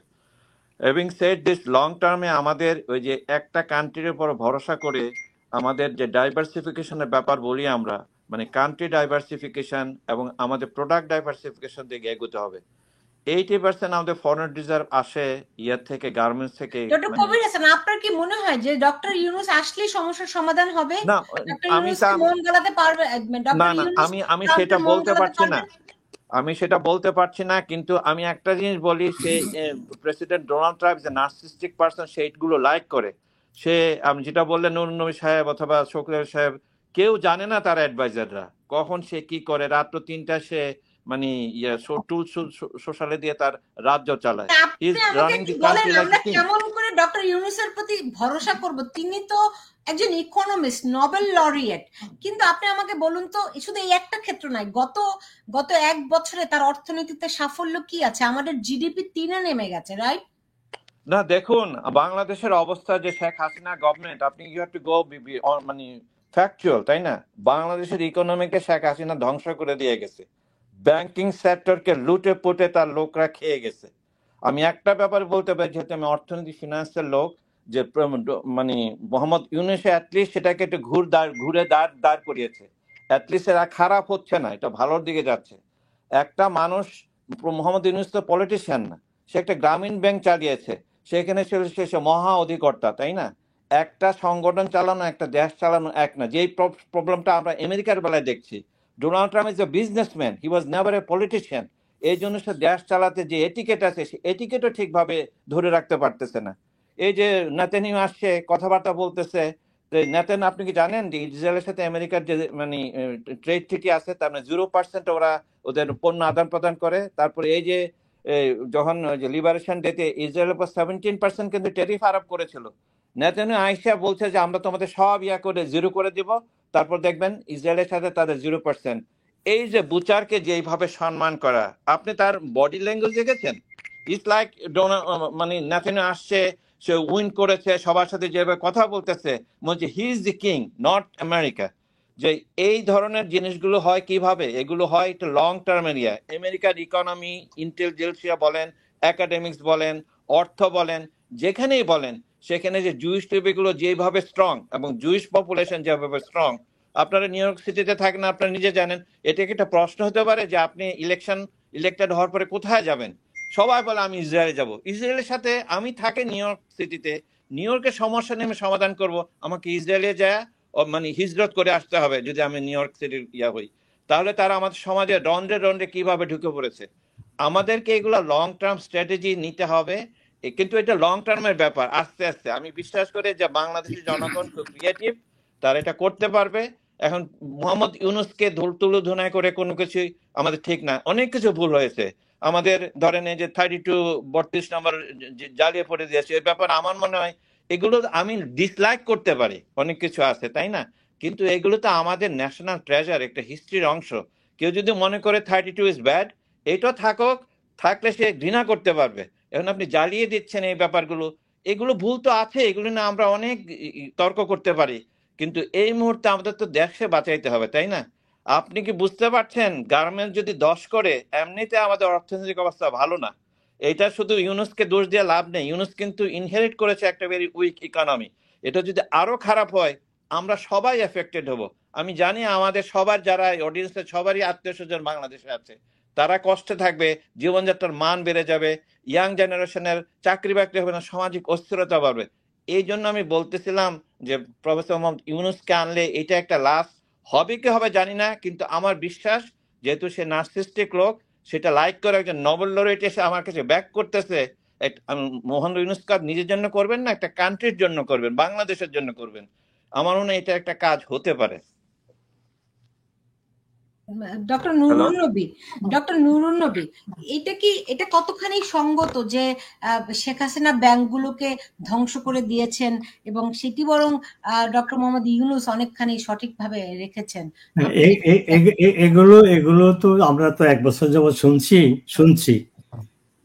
হ্যাভিং সেড দিস, লং টার্মে আমাদের ওই যে একটা কান্ট্রির উপর ভরসা করে আমাদের যে ডাইভার্সিফিকেশনের ব্যাপার বলি আমরা, মানে কান্ট্রি ডাইভার্সিফিকেশন এবং আমাদের প্রোডাক্ট ডাইভার্সিফিকেশন দিকে এগোতে হবে। 80% আমাদের ফরেন রিজার্ভ আসে ইয়ার থেকে, গার্মেন্টস থেকে। ডক্টর কবির হাসান, আপনার কি মনে হয় যে ডক্টর ইউনূস আসলেই সমস্যার সমাধান হবে? না, ডক্টর আমি ইউনূস কি মন গলাতে পারবে? না ডক্টর না ইউনূস আমি ট্রাম্পের সেটা মন বলতে গলাতে পারছি না, পারবে? আমি সেটা বলতে পারছি না, কিন্তু আমি একটা জিনিস বলি, সে প্রেসিডেন্ট ডোনাল্ড ট্রাম্প যে নার্সিস্টিক পারসন, সেইগুলো লাইক করে। সে আমি যেটা বললেন নুরুন নবী সাহেব অথবা শোকরের সাহেব, কেউ জানে না তার অ্যাডভাইজাররা কখন সে কি করে। রাত্র 3টা সে মানে টুল সোশ্যালে দিয়ে তার রাজ্য চালায়। হি ইজ আপনি আমাকে রানিং কি দি বলেন, কান্ট্রি লাইক আমরা এ কিং। কেমন করে ডক্টর ইউনূসের প্রতি ভরসা করব? তিনি তো একজন ইকোনমিস্ট, নোবেল লরিয়েট। কিন্তু আপনি আমাকে বলুন তো, শুধু এই একটা ক্ষেত্র নয়, গত 1 বছরে তার অর্থনীতিতে সাফল্য কি আছে? আমাদের জিডিপি 3-এ নেমে গেছে, রাইট? না দেখুন, বাংলাদেশের অবস্থা যে শেখ হাসিনা গভর্নমেন্ট, আপনি ইউ হ্যাভ টু গো মানে ফ্যাকচুয়াল, তাই না? বাংলাদেশের ইকোনমিকে শেখ হাসিনা ধ্বংস করে দিয়ে গেছে, ব্যাংকিং সেক্টরকে লুটে পুটে তার লোকরা খেয়ে গেছে। আমি একটা ব্যাপারে বলতে পারি, যেহেতু আমি অর্থনীতি ফিনান্সের লোক, যে মানে মোহাম্মদ ইউনূস অ্যাটলিস্ট সেটাকে একটু ঘুরে দাঁড় করিয়েছে। অ্যাটলিস্ট এরা খারাপ হচ্ছে না, এটা ভালোর দিকে যাচ্ছে। একটা মানুষ, মোহাম্মদ ইউনূস তো পলিটিশিয়ান না, সে একটা গ্রামীণ ব্যাংক চালিয়েছে, সেখানে সে মহা অধিকর্তা, তাই না? একটা সংগঠন চালানো, একটা দেশ চালানো এক না। যেই প্রবলেমটা আমরা আমেরিকার বেলায় দেখছি, Donald Trump is a businessman, he was never a politician. এই জন্য সে দেশ চালাতে যে এটিকেট আছে, সে এটিকেটও ঠিকভাবে ধরে রাখতে পারতেছে না। এই যে নেতানিয়াহু আসছে, কথাবার্তা বলতেছে, নেতান আপনি কি জানেন যে ইসরায়েলের সাথে আমেরিকার যে মানে ট্রেড ট্রিটি আছে, তার মানে 0% ওরা ওদের পণ্য আদান প্রদান করে। তারপরে এই যে যখন লিবারেশন ডেতে ইসরায়েলের উপর 17% কিন্তু ট্যারিফ আরোপ করেছিল। নেতানিয়াহু আইসা বলছে যে আমরা তোমাদের সব করে 0 করে দিব, তারপর দেখবেন ইসরায়েলের সাথে তাদের 0%। এই যে বুচারকে যেইভাবে সম্মান করা, আপনি তার বডি ল্যাঙ্গুয়েজ দেখেছেন? ইটস লাইক মানে নেতানিয়াহু আসছে, সে উইন করেছে, সবার সাথে যেভাবে কথা বলতেছে, বলছে he is the king, not America. যে এই ধরনের জিনিসগুলো হয় কিভাবে, এগুলো হয় একটা লং টার্ম এরিয়া। আমেরিকার ইকোনমি, ইন্টেলিজেন্সিয়া বলেন, একাডেমিক্স বলেন, অর্থ বলেন, যেখানেই বলেন, সেখানে যে জুইশ টিভিগুলো যেভাবে স্ট্রং এবং জুইশ পপুলেশন যেভাবে স্ট্রং, আপনারা নিউ ইয়র্ক সিটিতে থাকেন, আপনারা নিজে জানেন। এটা কি একটা প্রশ্ন হতে পারে যে আপনি ইলেক্টেড হওয়ার পরে কোথায় যাবেন? সবাই বলে আমি ইসরায়েলে যাব। ইসরায়েলের সাথে আমি থাকি নিউ ইয়র্ক সিটিতে, নিউ ইয়র্কের সমস্যা নিয়ে আমি সমাধান করব, আমাকে ইসরায়েলে যায় মানে হিজরত করে আসতে হবে যদি আমি নিউ ইয়র্ক সিটির হই। তাহলে তারা আমাদের সমাজে রন্ধ্রে রন্ধ্রে কিভাবে ঢুকে পড়েছে। আমাদেরকে এগুলো লং টার্ম স্ট্র্যাটেজি নিতে হবে, কিন্তু এটা লং টার্মের ব্যাপার। আস্তে আস্তে আমি বিশ্বাস করি যে বাংলাদেশের জনগণ খুব ক্রিয়েটিভ, তারা এটা করতে পারবে। এখন মোহাম্মদ ইউনূসকে তুলোধুনায় করে কোনো কিছুই আমাদের ঠিক না, অনেক কিছু ভুল হয়েছে আমাদের। ধরেন এই যে 32 নম্বর জ্বালিয়ে পড়ে দিয়েছে, এই ব্যাপার আমার মনে হয় এগুলো আমি ডিসলাইক করতে পারি, অনেক কিছু আছে তাই না, কিন্তু এগুলো তো আমাদের ন্যাশনাল ট্রেজার, একটা হিস্ট্রির অংশ। কেউ যদি মনে করে 32 ইজ ব্যাড, এটা থাকুক, থাকলে সে ঘৃণা করতে পারবে। এখন আপনি জ্বালিয়ে দিচ্ছেন এই ব্যাপারগুলো, এগুলো ভুল তো আছে, এগুলো না আমরা অনেক তর্ক করতে পারি, কিন্তু এই মুহূর্তে আমাদের তো দেশে বাঁচাইতে হবে তাই না? আপনি কি বুঝতে পারছেন, গার্মেন্ট যদি 10 করে, এমনিতে আমাদের অর্থনৈতিক অবস্থা ভালো না। এটা শুধু ইউনূসকে দোষ দিয়ে লাভ নেই, ইউনূস কিন্তু ইনহেরিট করেছে একটা ভেরি উইক ইকোনমি। এটা যদি আরো খারাপ হয়, আমরা সবাই এফেক্টেড হব। আমি জানি আমাদের সবার, যারা অডিয়েন্সের সবারই আত্মীয় স্বজন বাংলাদেশে আছে, তারা কষ্টে থাকবে, জীবনযাত্রার মান বেড়ে যাবে, ইয়াং জেনারেশনের চাকরি বাকরি হবে না, সামাজিক অস্থিরতা বাড়বে। এই জন্য আমি বলতেছিলাম যে প্রফেসর মোহাম্মদ ইউনূসকে আনলে এটা একটা লাভ হবে কি হবে জানি না, কিন্তু আমার বিশ্বাস, যেহেতু সে নার্সিস্টিক লোক, সেটা লাইক করে একজন নোবেল লরেট এসে আমার কাছে ব্যাক করতেছে। মোহাম্মদ ইউনূস কাজ নিজের জন্য করবেন না, একটা কান্ট্রির জন্য করবেন, বাংলাদেশের জন্য করবেন। আমার মনে হয় এটা একটা কাজ হতে পারে। ডক্টর হ্যালো, নুরুন নবী, এটা কতখানি সঙ্গত যে শেখ হাসিনা ব্যাংকগুলোকে ধ্বংস করে দিয়েছেন এবং সেটি বরং ডক্টর মোহাম্মদ ইউনূস অনেকখানি সঠিকভাবে রেখেছেন? এগুলো তো আমরা তো 1 বছর যাবত শুনছি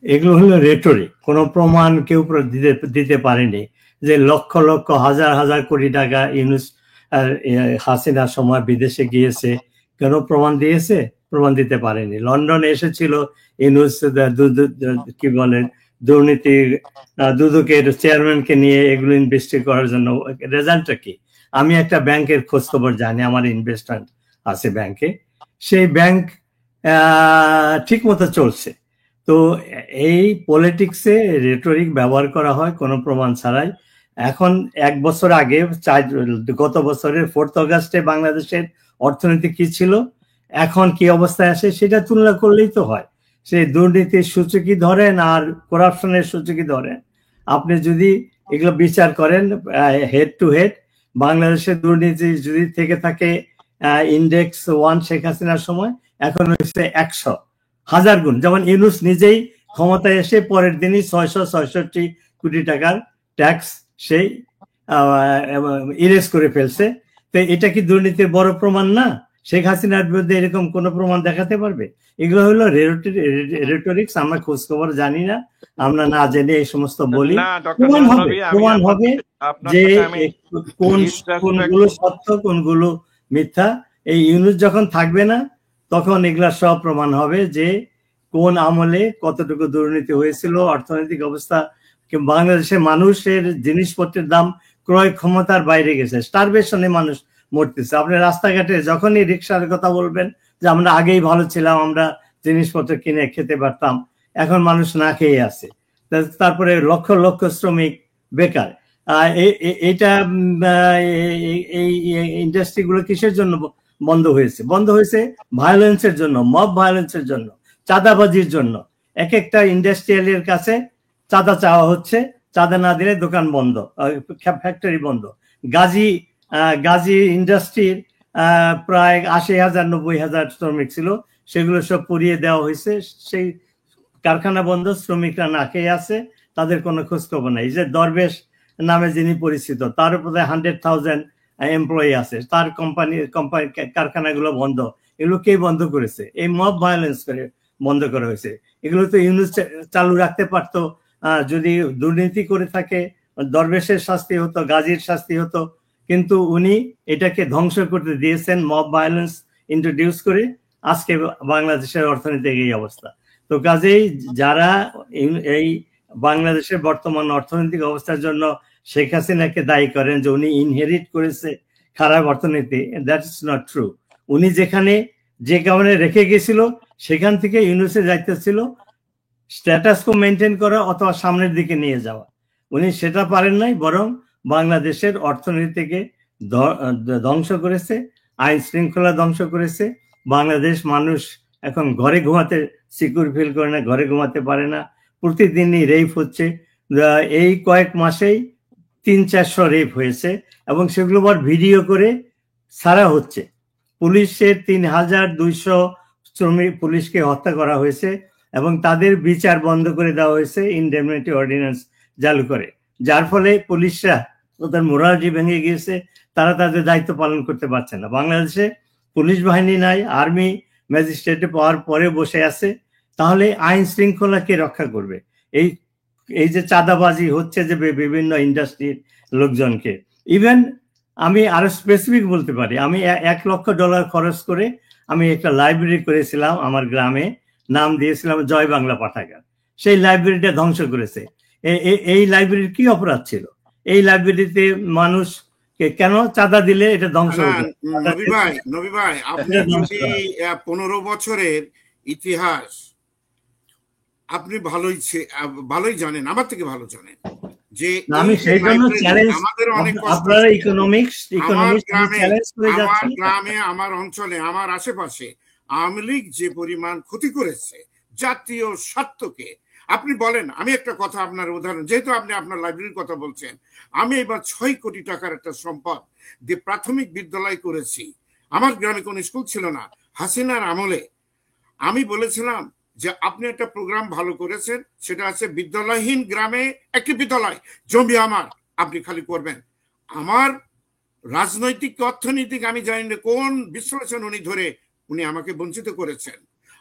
এগুলো হলো রেটরিক, কোনো প্রমাণ কেউ দিতে পারেনি যে লক্ষ লক্ষ হাজার হাজার কোটি টাকা ইউনূস হাসিনার সময় বিদেশে গিয়েছে। কেন প্রমাণ দিয়েছে? প্রমাণ দিতে পারেনি। লন্ডনে এসেছিল ইউনূস, কি বলেন, দুদকের চেয়ারম্যানকে নিয়ে এগুলো ইনভেস্টিগেট করার জন্য। রেজাল্টটা কি? আমি একটা ব্যাংকের খোঁজ খবর জানি, আমার ইনভেস্টমেন্ট আছে ব্যাংকে, সেই ব্যাংক ঠিক মতো চলছে। তো এই পলিটিক্সে রেটরিক ব্যবহার করা হয় কোনো প্রমাণ ছাড়াই। এখন 1 বছর আগে, গত বছরের 4 অগাস্টে বাংলাদেশের অর্থনীতি কি ছিল, এখন কি অবস্থায় আসে, সেটা তুলনা করলেই তো হয়। সেই দুর্নীতির সূচকি ধরেন আর করাপশনের সূচকি ধরেন, আপনি যদি এগুলো বিচার করেন হেড টু হেড, বাংলাদেশের দুর্নীতি যদি থেকে থাকে ইন্ডেক্স 1 শেখ হাসিনার সময়, এখন হচ্ছে 100,000 গুণ। যেমন ইউনূস নিজেই ক্ষমতায় এসে পরের দিনই 666 কোটি টাকার ট্যাক্স সেই ইরেজ করে ফেলছে। তো এটা কি দুর্নীতির বড় প্রমাণ না? শেখ হাসিনার বিরুদ্ধে এরকম কোন প্রমাণ দেখাতে পারবে? এগুলো হলো রেটরিক্স। আমরা খোঁজ খবর জানি না, আমরা না জেনে এই সমস্ত বলি। প্রমাণ হবে যে কোনগুলো সত্য কোনগুলো মিথ্যা। এই ইউনূস যখন থাকবে না, তখন এগুলা সব প্রমাণ হবে যে কোন আমলে কতটুকু দুর্নীতি হয়েছিল, অর্থনৈতিক অবস্থা, বাংলাদেশের মানুষের জিনিসপত্রের দাম ক্রয় ক্ষমতার বাইরে গেছে, স্টারভেশনে মানুষ মরতেছে। আপনি রাস্তাঘাটে যখনই রিক্সার কথা বলবেন যে আমরা আগেই ভালো ছিলাম, আমরা জিনিসপত্র কিনে খেতে পারতাম, এখন মানুষ না খেয়ে আছে। তারপরে লক্ষ লক্ষ শ্রমিক বেকার। এটা এই ইন্ডাস্ট্রিগুলো কিসের জন্য বন্ধ হয়েছে? বন্ধ হয়েছে ভায়োলেন্সের জন্য, মব ভায়োলেন্সের জন্য, চাঁদাবাজির জন্য। এক একটা ইন্ডাস্ট্রিয়ালের কাছে চাঁদা চাওয়া হচ্ছে, চাঁদা না দিলে দোকান বন্ধ, ফ্যাক্টরি বন্ধ। গাজী ইন্ডাস্ট্রির প্রায় 80,000-90,000 শ্রমিক ছিল, সেগুলো সব পুড়িয়ে দেওয়া হয়েছে, সেই কারখানা বন্ধ, শ্রমিকরা না খেয়ে আছে, তাদের কোনো খোঁজ খবর নাই। যে দরবেশ নামে যিনি পরিচিত, তার উপরে 100,000 এমপ্লয়ি আছে, তার কোম্পানি কারখানাগুলো বন্ধ। এগুলো কে বন্ধ করেছে? এই মব ভায়োলেন্স করে বন্ধ করা হয়েছে। এগুলো তো ইউনূস চালু রাখতে পারতো। যদি দুর্নীতি করে থাকে, দরবেশের শাস্তি হতো, গাজীর শাস্তি হতো, কিন্তু উনি এটাকে ধ্বংস করতে দিয়েছেন মব ভায়োলেন্স ইন্ট্রোডিউস করে। আজকে বাংলাদেশের অর্থনৈতিক এই অবস্থা। তো কাজেই যারা এই বাংলাদেশের বর্তমান অর্থনৈতিক অবস্থার জন্য শেখ হাসিনাকে দায়ী করেন যে উনি ইনহেরিট করেছে খারাপ অর্থনীতি, দ্যাট ইজ নট ট্রু। উনি যেখানে যে কারণে রেখে গেছিল সেখান থেকে ইউনুসের দায়িত্ব ছিল স্ট্যাটাস কো মেনটেন করা অথবা সামনের দিকে নিয়ে যাওয়া। উনি সেটা পারেন নাই, বরং বাংলাদেশের অর্থনীতিকে ধ্বংস করেছে, আইন শৃঙ্খলা ধ্বংস করেছে। বাংলাদেশ মানুষ এখন ঘরে ঘুমাতে সিকিউর ফিল করে না, ঘরে ঘুমাতে পারে না, প্রতিদিনই রেপ হচ্ছে। এই কয়েক মাসেই 300-400 রেপ হয়েছে এবং সেগুলো আবার ভিডিও করে ছাড়া হচ্ছে। পুলিশের 3200 শ্রমিক পুলিশকে হত্যা করা হয়েছে এবং তাদের বিচার বন্ধ করে দেওয়া হয়েছে ইনডেমনিটি অর্ডিন্যান্স চালু করে, যার ফলে পুলিশরা তাদের মোরালিটি ভেঙে গিয়েছে, তারা তাদের দায়িত্ব পালন করতে পারছে না। বাংলাদেশে পুলিশ বাহিনী নাই, আর্মি ম্যাজিস্ট্রেটে পাওয়ার পরে বসে আছে, তাহলে আইন শৃঙ্খলা কে রক্ষা করবে? এই যে চাঁদাবাজি হচ্ছে যে বিভিন্ন ইন্ডাস্ট্রির লোকজনকে, ইভেন আমি আরো স্পেসিফিক বলতে পারি, আমি $1 লক্ষ খরচ করে আমি একটা লাইব্রেরি করেছিলাম আমার গ্রামে, নাম দিয়েছিলাম জয় বাংলা পাঠাগার। সেই লাইব্রেরিটা ধ্বংস করেছে। এই লাইব্রেরির কি অপরাধ ছিল? এই লাইব্রেরিতে মানুষ কেন চাঁদা দিলে এটা ধ্বংস হতো? নবী ভাই, আপনি যদি 15 বছরের ইতিহাস আপনি ভালোই জানেন, আমার থেকে ভালো জানেন যে আমি সেই জন্য চ্যালেঞ্জ, আপনারা ইকোনমিক্স চ্যালেঞ্জ করে যাচ্ছেন। আমার গ্রামে, আমার অঞ্চলে, আমার আশেপাশে আওয়ামী লীগ যে পরিমাণ ক্ষতি করেছে জাতীয় স্বার্থকে, আপনি বলেন। আমি একটা কথা, আপনার উদাহরণ, যেহেতু আপনি আপনার লাইব্রেরির কথা বলছেন, আমি এবার 6 কোটি টাকার একটা সম্পদ দিয়ে প্রাথমিক বিদ্যালয় করেছি। আমার গ্রামে কোনো স্কুল ছিল না। হাসিনার আমলে আমি বলেছিলাম যে আপনি একটা প্রোগ্রাম ভালো করেছেন, সেটা আছে বিদ্যালয়হীন গ্রামে একটি বিদ্যালয়, জমি আমার, আপনি খালি করবেন। আমার রাজনৈতিক অর্থনৈতিক আমি জানি না কোন বিশ্লেষণ উনি আমাকে বঞ্চিত করেছেন।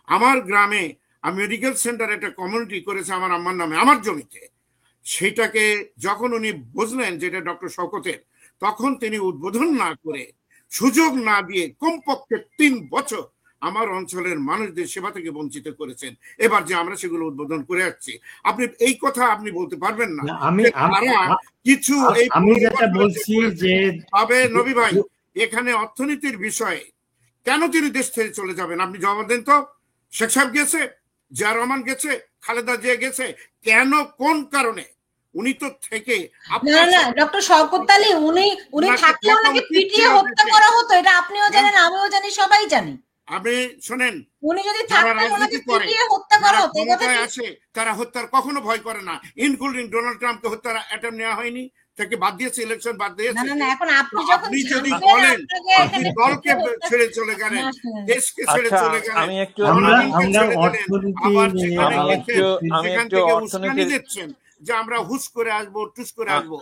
আমার গ্রামে আমি মেডিকেল সেন্টার একটা কমিউনিটি করেছে আমার আম্মার নামে, আমার জমিতে। সেটাকে যখন উনি বুঝলেন যেটা ডক্টর শওকতের, তখন তিনি উদ্বোধন না করে, সুযোগ না দিয়ে কমপক্ষে 3 বছর আমার অঞ্চলের মানুষদের সেবা থেকে বঞ্চিত করেছেন। এবার যে আমরা সেগুলো উদ্বোধন করে যাচ্ছি, আপনি এই কথা আপনি বলতে পারবেন না। কিছু আমি যেটা বলছি যে, তবে নবী ভাই, এখানে অর্থনীতির বিষয়ে কেন তিনি দেশ ছেড়ে চলে যাবেন আপনি জবাব দেন তো। শেখ সাহেব গেছে, জিয়া রহমান গেছে, খালেদা জিয়া গেছে, কেন, কোন কারণে? উনি তো থেকে না ডক্টর শওকত আলী উনি থাকলেও নাকি পিটিয়ে হত্যা করা হতো, এটা আপনিও জানেন, আমিও জানি, সবাই জানি। আপনি শোনেন, উনি যদি থাকতেন ওনাকে পিটিয়ে হত্যা করা হতো। ক্ষমতায় আসে তারা হত্যার কখনো ভয় করে না, ইনক্লুডিং ডোনাল্ড ট্রাম্পকে হত্যার অ্যাটেম্প নেওয়া হয়নি, তাকে বাদ দিয়েছে, ইলেকশন বাদ দিয়েছে। না এখন আপনি যদি বলেন আপনি দলকে ছেড়ে চলে গেলেন, দেশকে ছেড়ে চলে গেলেন, আমি একটু উস্কানি দিচ্ছেন যে আমরা হুস করে আসবো, টুস করে আসবো।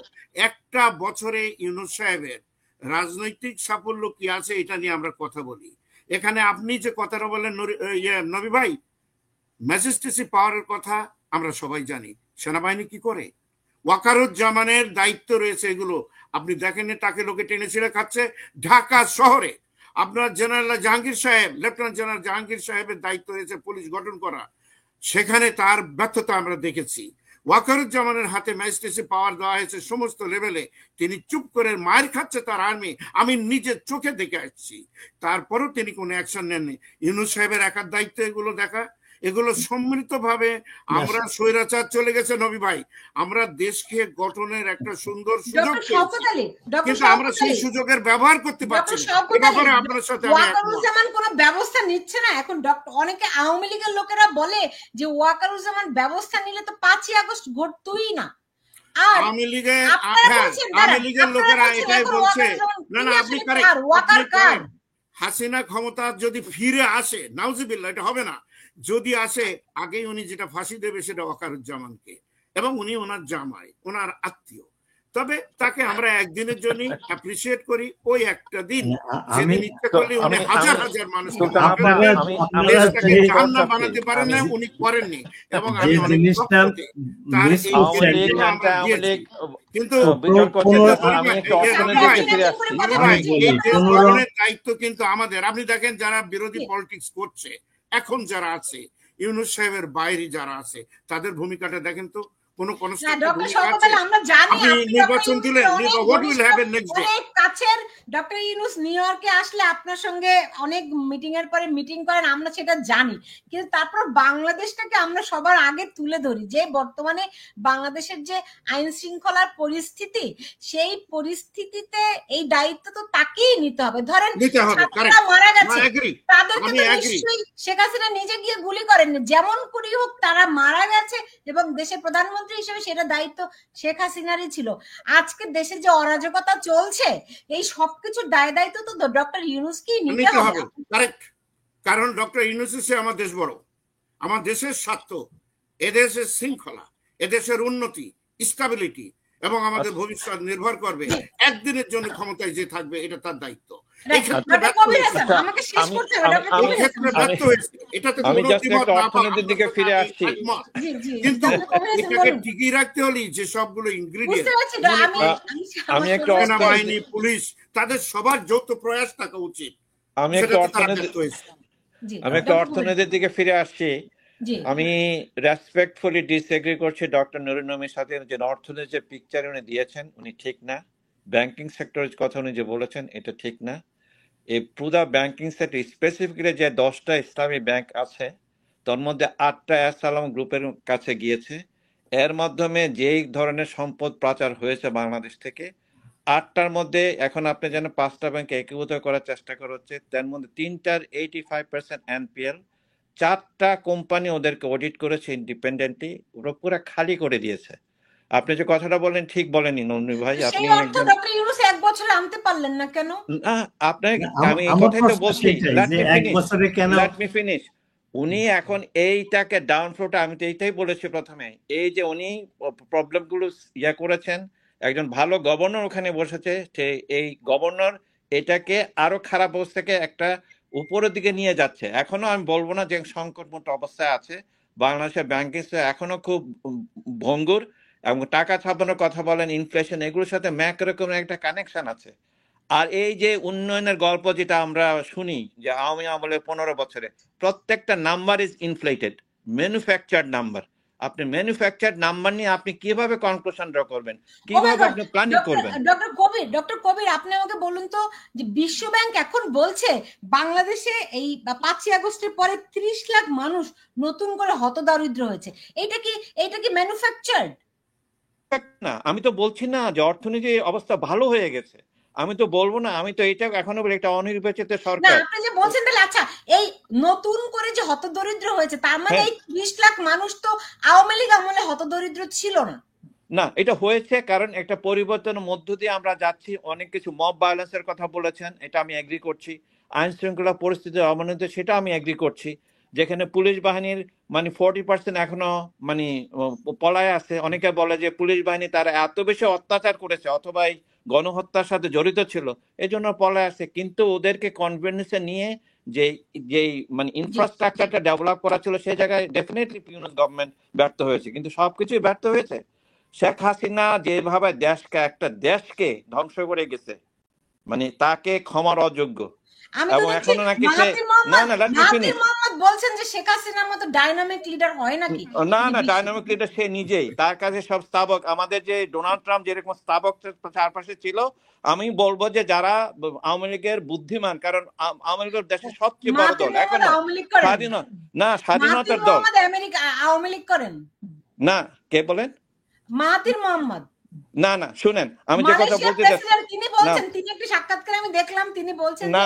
একটা বছরে ইউনূস সাহেবের রাজনৈতিক সাফল্য কি আছে এটা নিয়ে আমরা কথা বলি। এখানে আপনি যে কথাটা বলেন নবী ভাই, ম্যাজিস্ট্রেসি পাওয়ারের কথা আমরা সবাই জানি। সেনাবাহিনী কি করে? ওয়াকারুজ্জামানের দায়িত্ব রয়েছে এগুলো। আপনি দেখেন তাকে লোকে টেনে ছিঁড়ে খাচ্ছে ঢাকা শহরে। আপনার জেনারেল জাহাঙ্গীর সাহেব, লেফটেন্যান্ট জেনারেল জাহাঙ্গীর সাহেবের দায়িত্ব রয়েছে পুলিশ গঠন করা, সেখানে তার ব্যর্থতা আমরা দেখেছি। ওয়াকারুজ্জামানের হাতে ম্যাজিস্ট্রেসি পাওয়ার দেওয়া হয়েছে সমস্ত লেভেলে, তিনি চুপ করে মায়ের খাচ্ছে তার আর্মি, আমি নিজের চোখে দেখে আসছি, তারপরও তিনি কোনো অ্যাকশন নেননি। ইউনূস সাহেবের একার দায়িত্ব এগুলো দেখা, এগুলো সম্মিলিতভাবে আমরা স্বৈরাচার চলে গেছে নবী ভাই, আমরা দেশকে গঠনের একটা সুন্দর সুযোগ পেয়েছি, কিন্তু আমরা সেই সুযোগের ব্যবহার করতে পারছি না। এই ব্যাপারে আপনার সাথে ওয়াকারুজ্জামান কোনো ব্যবস্থা নিচ্ছে না। এখন অনেকে আওয়ামী লীগের লোকেরা বলে যে ওয়াকারুজ্জামান ব্যবস্থা নিলে তো 5ই আগস্ট ঘটতোই না। আর আওয়ামী লীগের লোকেরা এটাই বলছে, না আপনি হাসিনা ক্ষমতা যদি ফিরে আসে, নাউজুবিল্লাহ, এটা হবে না, যদি আসে আগেই উনি যেটা ফাঁসি দেবে সেটা ওয়াকারুজ্জামানকে, এবং উনি ওনার জামাই, ওনার আত্মীয়। তবে তাকে আমরা একদিনের জন্য অ্যাপ্রিসিয়েট করি, ওই একটা দিন আমি সেদিন ইচ্ছে তো করলে উনি আমি হাজার আমি হাজার মানুষকে সুলতান মারতে আপনার পারেন, আমি দেশটাকে সেই জাহান্নাম শর্ট বানাতে পারেন আমি না, উনি করেননি। এবং যে আমি অনেক জিনিসটা পক্ষতে তার মিস এই আওয়ামী করছেন লীগ যে ক্রেডিটগুলো আমরা আওয়ামী দিয়েছি। লীগ কিন্তু বিতর্ক করছে কোনো যখন আমি একটু অর্থনীতির আমরা দিকে আসলে ফিরে নতুন আসছি করে কথা ভাই, বলছি, এই আমরা দেশ কোনো গঠনের দায়িত্ব কিন্তু আমাদের। আপনি দেখেন যারা বিরোধী পলিটিক্স করছে এখন, যারা আছে ইউনূস সাহেবের বাইরে যারা আছে, তাদের ভূমিকাটা দেখেন তো, কোনো কনস্ট্রাকটিভ ডক্টর ভূমিকা শওকত আছে? আলী, আমরা জানি আপনি আপনি ডক্টর নির্বাচন দিলেন, ইউনূসের অনেক হোয়াট উইল ঘনিষ্ঠ, হ্যাপেন নেক্সট ডে? অনেক কাছের। ডক্টর ইউনূস নিউ ইয়র্কে আসলে আপনার সঙ্গে অনেক মিটিং এর পরে মিটিং করেন, আমরা সেটা জানি। কিন্তু তারপর বাংলাদেশটাকে আমরা সবার আগে তুলে ধরি যে বর্তমানে বাংলাদেশের যে আইন শৃঙ্খলার পরিস্থিতি, সেই পরিস্থিতিতে এই দায়িত্ব তো তাকেই নিতে হবে। ধরেন নিতে হবে, ছাত্ররা কারেক্ট, মারা আই গেছে, এগ্রি, তাদেরকে আমি তো এগ্রি। নিশ্চয়ই শেখ হাসিনা নিজে গিয়ে গুলি করেননি। যেমন করি হোক তারা মারা গেছে এবং দেশের প্রধানমন্ত্রী হিসেবে সেটা দায়িত্ব শেখ হাসিনারই ছিল। আজকে দেশে যে অরাজকতা চলছে, এই সবকিছুর দায় দায়িত্ব তো ডক্টর ইউনূসকেই নিতে নিতে হবে। হবে, কারেক্ট। কারণ ডক্টর ইউনূসের চেয়ে আমার দেশ বড়, আমার দেশের স্বার্থ, এদেশের শৃঙ্খলা, এদেশের উন্নতি, স্টেবিলিটি এবং আমাদের ভবিষ্যৎ নির্ভর করবে একদিনের জন্য ক্ষমতায় যে থাকবে, এটা তার দায়িত্ব। এই ক্ষেত্রে ডক্টর ব্যর্থ কবির হয়েছে, হাসান, আমাকে শেষ করতে হবে ডক্টর এই কবির ক্ষেত্রে হাসান। ব্যর্থ হয়েছে, এটাতে আমি কোনো জাস্ট দ্বিমত একটা না, অর্থনীতির দিকে ফিরে আসছি। একমত। জি জি, কিন্তু ডক্টর কবির হাসান এটাকে বলুন। টিকিয়ে রাখতে হলে যে সবগুলো ইনগ্রিডিয়েন্ট, বুঝতে পারছি, আমি আমি একটা সেনাবাহিনী, পুলিশ, তাদের সবার যৌথ প্রয়াস থাকা উচিত, আমি একটা সেটাতে তারা অর্থনীতি ব্যর্থ হয়েছে। আমি একটা অর্থনীতির দিকে ফিরে আসছি। জি আমি রেসপেক্টফুলি ডিসএগ্রি করছি ডক্টর নুরুল নবীর সাথে, যে অর্থনীতির যে পিকচার উনি দিয়েছেন উনি ঠিক না। ব্যাংকিং সেক্টরের কথা উনি যে বলেছেন এটা ঠিক না। এই পুরা ব্যাংকিং সেক্টর স্পেসিফিকলি যে 10টা ইসলামী ব্যাংক আছে তার মধ্যে 8টা অ্যাসালাম গ্রুপের কাছে গিয়েছে। এর মাধ্যমে যেই ধরনের সম্পদ পাচার হয়েছে বাংলাদেশ থেকে, 8টার মধ্যে এখন আপনি যেন 5টা ব্যাংকে একীভূত করার চেষ্টা করা হচ্ছে। তার মধ্যে 3টার 85% এনপিএল, 4টা কোম্পানি ওদেরকে অডিট করেছে ইন্ডিপেন্ডেন্টলি, ওরা পুরো খালি করে দিয়েছে। আপনি যে কথাটা বলেন ঠিক বলেননি নন্দি ভাই, সেই আপনি অর্থ একদম ডক্টর ইউনূস এক বছরে আনতে পারলেন না কেন? না। আপনার আমি এই আমার কথাই তো প্রশ্ন বলছি, সেটাই যে এক বছরে কেন লেট মি ফিনিশ। উনি এখন এইটাকে ডাউন ফ্লোটা, আমি তো এইটাই বলেছি প্রথমে, এই যে উনি প্রবলেমগুলো ইয়া করেছেন, একজন ভালো গভর্নর ওখানে বসেছে, সে এই গভর্নর এটাকে আরো খারাপ অবস্থাকে একটা উপরের দিকে নিয়ে যাচ্ছে। এখনো আমি বলবো না যে সংকটমুক্ত অবস্থায় আছে বাংলাদেশের ব্যাংকিং এখনো খুব ভঙ্গুর, এবং টাকা ছাপানোর কথা বলেন, ইনফ্লেশন, এগুলোর সাথে ম্যাক রকমের একটা কানেকশন আছে। আর এই যে উন্নয়নের গল্প যেটা আমরা শুনি যে আওয়ামী আমলের 15 বছরে, প্রত্যেকটা number is inflated, manufactured number. আপনি ম্যানুফ্যাকচার্ড নাম্বার নিয়ে আপনি কিভাবে কনক্লুশন ড্র করবেন, কিভাবে আপনি প্ল্যানিং করবেন? ডক্টর কবির, আপনি আমাকে বলুন তো, যে বিশ্ব ব্যাংক এখন বলছে বাংলাদেশে এই 5ই আগস্টের পরে 30 লাখ মানুষ নতুন করে হতদারিদ্র হয়েছে, এইটা কি ম্যানুফ্যাকচার্ড? না, আমি তো বলছি না যে অর্থনীতির অবস্থা ভালো হয়ে গেছে, আমি তো বলবো না, আমি তো এটা এখনো বলি একটা অনির্বাচিত না, সরকার। আপনি যে বলছেন তাহলে আচ্ছা, এই নতুন করে যে হতদরিদ্র হয়েছে তার মানে এই 30 লাখ মানুষ তো আওয়ামী লীগ আমলে হতদরিদ্র ছিল না? না, এটা হয়েছে কারণ একটা পরিবর্তনের মধ্য দিয়ে আমরা যাচ্ছি। অনেক কিছু মব ভায়োলেন্সের কথা বলেছেন, এটা আমি এগ্রি করছি। আইন শৃঙ্খলা পরিস্থিতির অবনতি, সেটা আমি এগ্রি করছি। যেখানে পুলিশ বাহিনীর 40% এখনো পলায় আছে। অনেকে বলে যে পুলিশ বাহিনী তারা এত বেশি অত্যাচার করেছে অথবা এই গণহত্যার সাথে জড়িত ছিল, এই জন্য পলায় আছে। কিন্তু ওদেরকে কনভিন্সে নিয়ে যেই ইনফ্রাস্ট্রাকচারটা ডেভেলপ করা ছিল, সেই জায়গায় ডেফিনেটলি গভর্নমেন্ট ব্যর্থ হয়েছে, কিন্তু সবকিছুই ব্যর্থ হয়েছে। শেখ হাসিনা যেভাবে একটা দেশকে ধ্বংস করে গেছে, তাকে ক্ষমার অযোগ্য। আমি তো এবং দেখছি এখনো নাকি সে মাহাতির মোহাম্মদ বলছেন যে শেখ হাসিনার মতো ডাইনামিক লিডার হয় নাকি? না, ডাইনামিক লিডার সে নিজেই, তার কাছে সব স্তাবক। আমাদের যে ডোনাল্ড ট্রাম্প যেরকম স্তাবক চারপাশে ছিল, আমি বলবো যে যারা আওয়ামী লীগের বুদ্ধিমান, কারণ আওয়ামী লীগের দেশের সবচেয়ে বড় দল এখনো স্বাধীনতার দল। আওয়ামী লীগ করেন না, কে বলেন? মাহাতির মোহাম্মদ। না, শুনেন, আমি যে কথা বলতে তিনি বলছেন, তিনি একটা সাক্ষাৎকারে আমি দেখলাম, তিনি বলছেন না,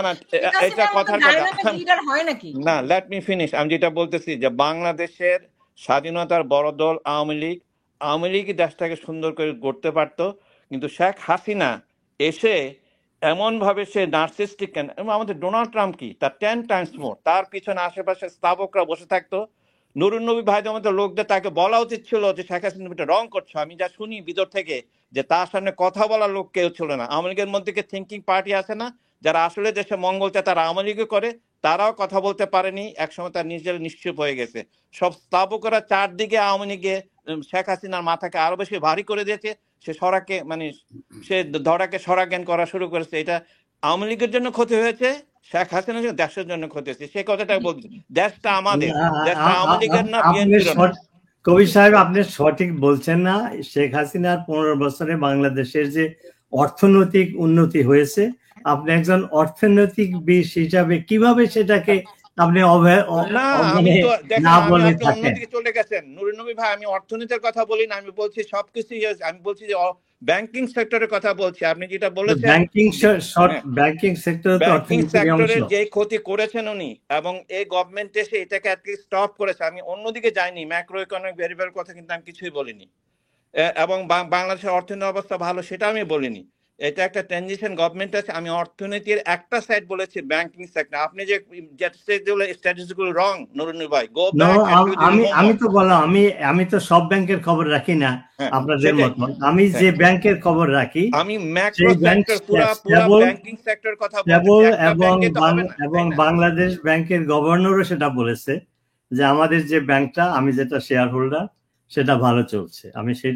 এটা কথার কথা লিডার হয় নাকি? না, লেট মি ফিনিশ। আমি যেটা বলতেছি যে বাংলাদেশের স্বাধীনতার বড় দল আওয়ামী লীগ, আওয়ামী লীগই দেশটাকে সুন্দর করে গড়তে পারতো। কিন্তু শেখ হাসিনা এসে এমন ভাবে সে নার্সিস্টিক, আমাদের ডোনাল্ড ট্রাম্প কি তার 10 টাইমস মোর, তার পিছনে আশেপাশে স্তাবকরা বসে থাকতো, নুরুন নবী ভাইদের মতো লোকদের তাকে বলা উচিত ছিল যে শেখ হাসিনা তুমি এটা রং করছো। আমি যা শুনি ভিতর থেকে যে তার সামনে কথা বলার লোক কেউ ছিল না। আওয়ামী লীগের মধ্যে থিঙ্কিং পার্টি আছে না, যারা আসলে দেশে মঙ্গল চায়, তারা আওয়ামী লীগও করে, তারাও কথা বলতে পারেনি, একসময় তার নিজের নিশ্চুপ হয়ে গেছে। সব স্থাপকরা চারদিকে আওয়ামী লীগে শেখ হাসিনার মাথাকে আরো বেশি ভারী করে দিয়েছে। সে সরাকে মানে সে ধরাকে সরাজ্ঞান করা শুরু করেছে। এটা আওয়ামী লীগের জন্য ক্ষতি হয়েছে, শেখ হাসিনার জন্য দেশের জন্য ক্ষতি হয়েছে। সেই কথাটা বলছি, দেশটা আমাদের, দেশটা আওয়ামী লীগের না, আপনি বিএনপির না। কবির সাহেব আপনি সঠিক বলছেন না। শেখ হাসিনার 15 বছরে বাংলাদেশের যে অর্থনৈতিক উন্নতি হয়েছে, আপনি একজন অর্থনৈতিক বিদ হিসাবে কিভাবে সেটাকে আপনি না, আমি তো দেখেন, না বলে আপনি থাকেন? অন্যদিকে চলে গেছেন নুরুন নবী ভাই। আমি অর্থনীতির কথা বলি না, আমি বলছি সবকিছু। আমি বলছি যে ব্যাংকিং সেক্টরের কথা বলছি। আপনি যেটা বলেছেন ব্যাংকিং সেক্টর তো ব্যাংকিং অর্থনীতির অংশ। সেক্টরে যে ক্ষতি করেছেন উনি, এবং এই গভর্নমেন্ট এসে এটাকে অ্যাটলিস্ট স্টপ করেছে। আমি অন্যদিকে যাইনি, ম্যাক্রো ইকোনমিক ভেরিয়েবল কথা কিন্তু আমি কিছুই বলিনি। এবং বাংলাদেশের অর্থনৈতিক অবস্থা ভালো সেটা আমি বলিনি। এটা একটা ট্রানজিশন গভর্নমেন্ট আছে। আমি অর্থনীতির একটা সাইড বলেছি, ব্যাংকিং সেক্টর। আপনি যে স্ট্যাটিস্টিক্যাল রং নুরুন ভাই, গো ব্যাক এন্ড ডু আমি হোমওয়ার্ক। তো বললাম, আমি তো সব ব্যাংকের খবর রাখি না আপনাদের মতো। আমি যে ব্যাংকের খবর রাখি, আমি ম্যাক্রো সেক্টর পুরো ব্যাংকিং সেক্টর কথা বলছি, একটা ব্যাংকে তো হবে না। এবং বাংলাদেশ ব্যাংকের গভর্নরও সেটা বলেছে যে আমাদের যে ব্যাংকটা, আমি যেটা শেয়ার হোল্ডার, সেটা ভালো চলছে। আমি সেই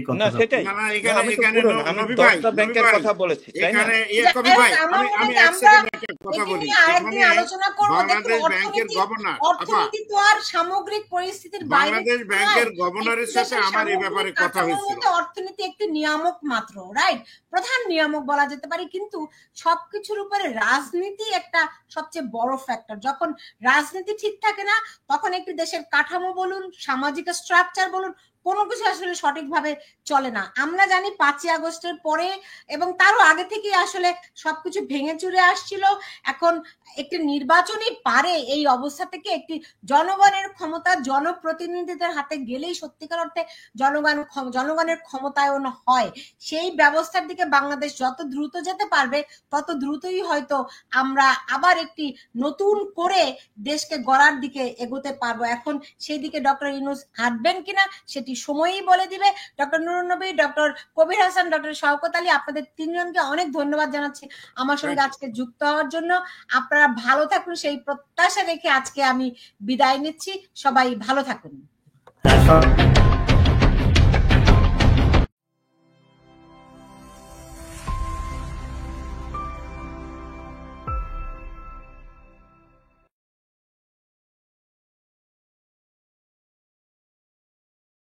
কথা না, সেটাই না, না, আমি এখানে নবী ভাই, 10টা ব্যাংকের কথা বলেছি, তাই না? এখানে কবি ভাই, আমি এক সেকেন্ড একটা কথা বলি। এখানে আলোচনা করব। বাংলাদেশ ব্যাংকের গভর্নর, অর্থনীতি তো আর সামগ্রিক পরিস্থিতির বাইরে। বাংলাদেশ ব্যাংকের গভর্নরের সাথে আমার এই ব্যাপারে কথা হয়েছিল। অর্থনীতি একটি নিয়ামক মাত্র, রাইট, প্রধান নিয়ামক বলা যেতে পারে, কিন্তু সবকিছুর উপরে রাজনীতি একটা সবচেয়ে বড় ফ্যাক্টর। যখন রাজনীতি ঠিক থাকে না, তখন একটি দেশের কাঠামো বলুন, সামাজিক স্ট্রাকচার বলুন, কোনো কিছু আসলে সঠিকভাবে চলে না। আমরা জানি 5ই আগস্টের পরে এবং তারও আগে থেকে আসলে সবকিছু ভেঙে চুরে আসছিল। এখন একটি নির্বাচনই পারে এই অবস্থা থেকে একটি জনগণের ক্ষমতা জনপ্রতিনিধিদের হাতে গেলেই সত্যিকার অর্থে জনগণের ক্ষমতায়ন হয়। সেই ব্যবস্থার দিকে বাংলাদেশ যত দ্রুত যেতে পারবে, তত দ্রুতই হয়তো আমরা আবার একটি নতুন করে দেশকে গড়ার দিকে এগোতে পারবো। এখন সেই দিকে ডক্টর ইউনূস হাঁটবেন কিনা সেটি সময়ই বলে দিবে। ডক্টর নুরুন নবী, ডক্টর কবির হাসান, ডক্টর শওকত আলী, আপনাদের তিনজনকে অনেক ধন্যবাদ জানাচ্ছি আমার সঙ্গে আজকে যুক্ত হওয়ার জন্য। আপনারা ভালো থাকুন সেই প্রত্যাশা রেখে আজকে আমি বিদায় নিচ্ছি। সবাই ভালো থাকুন।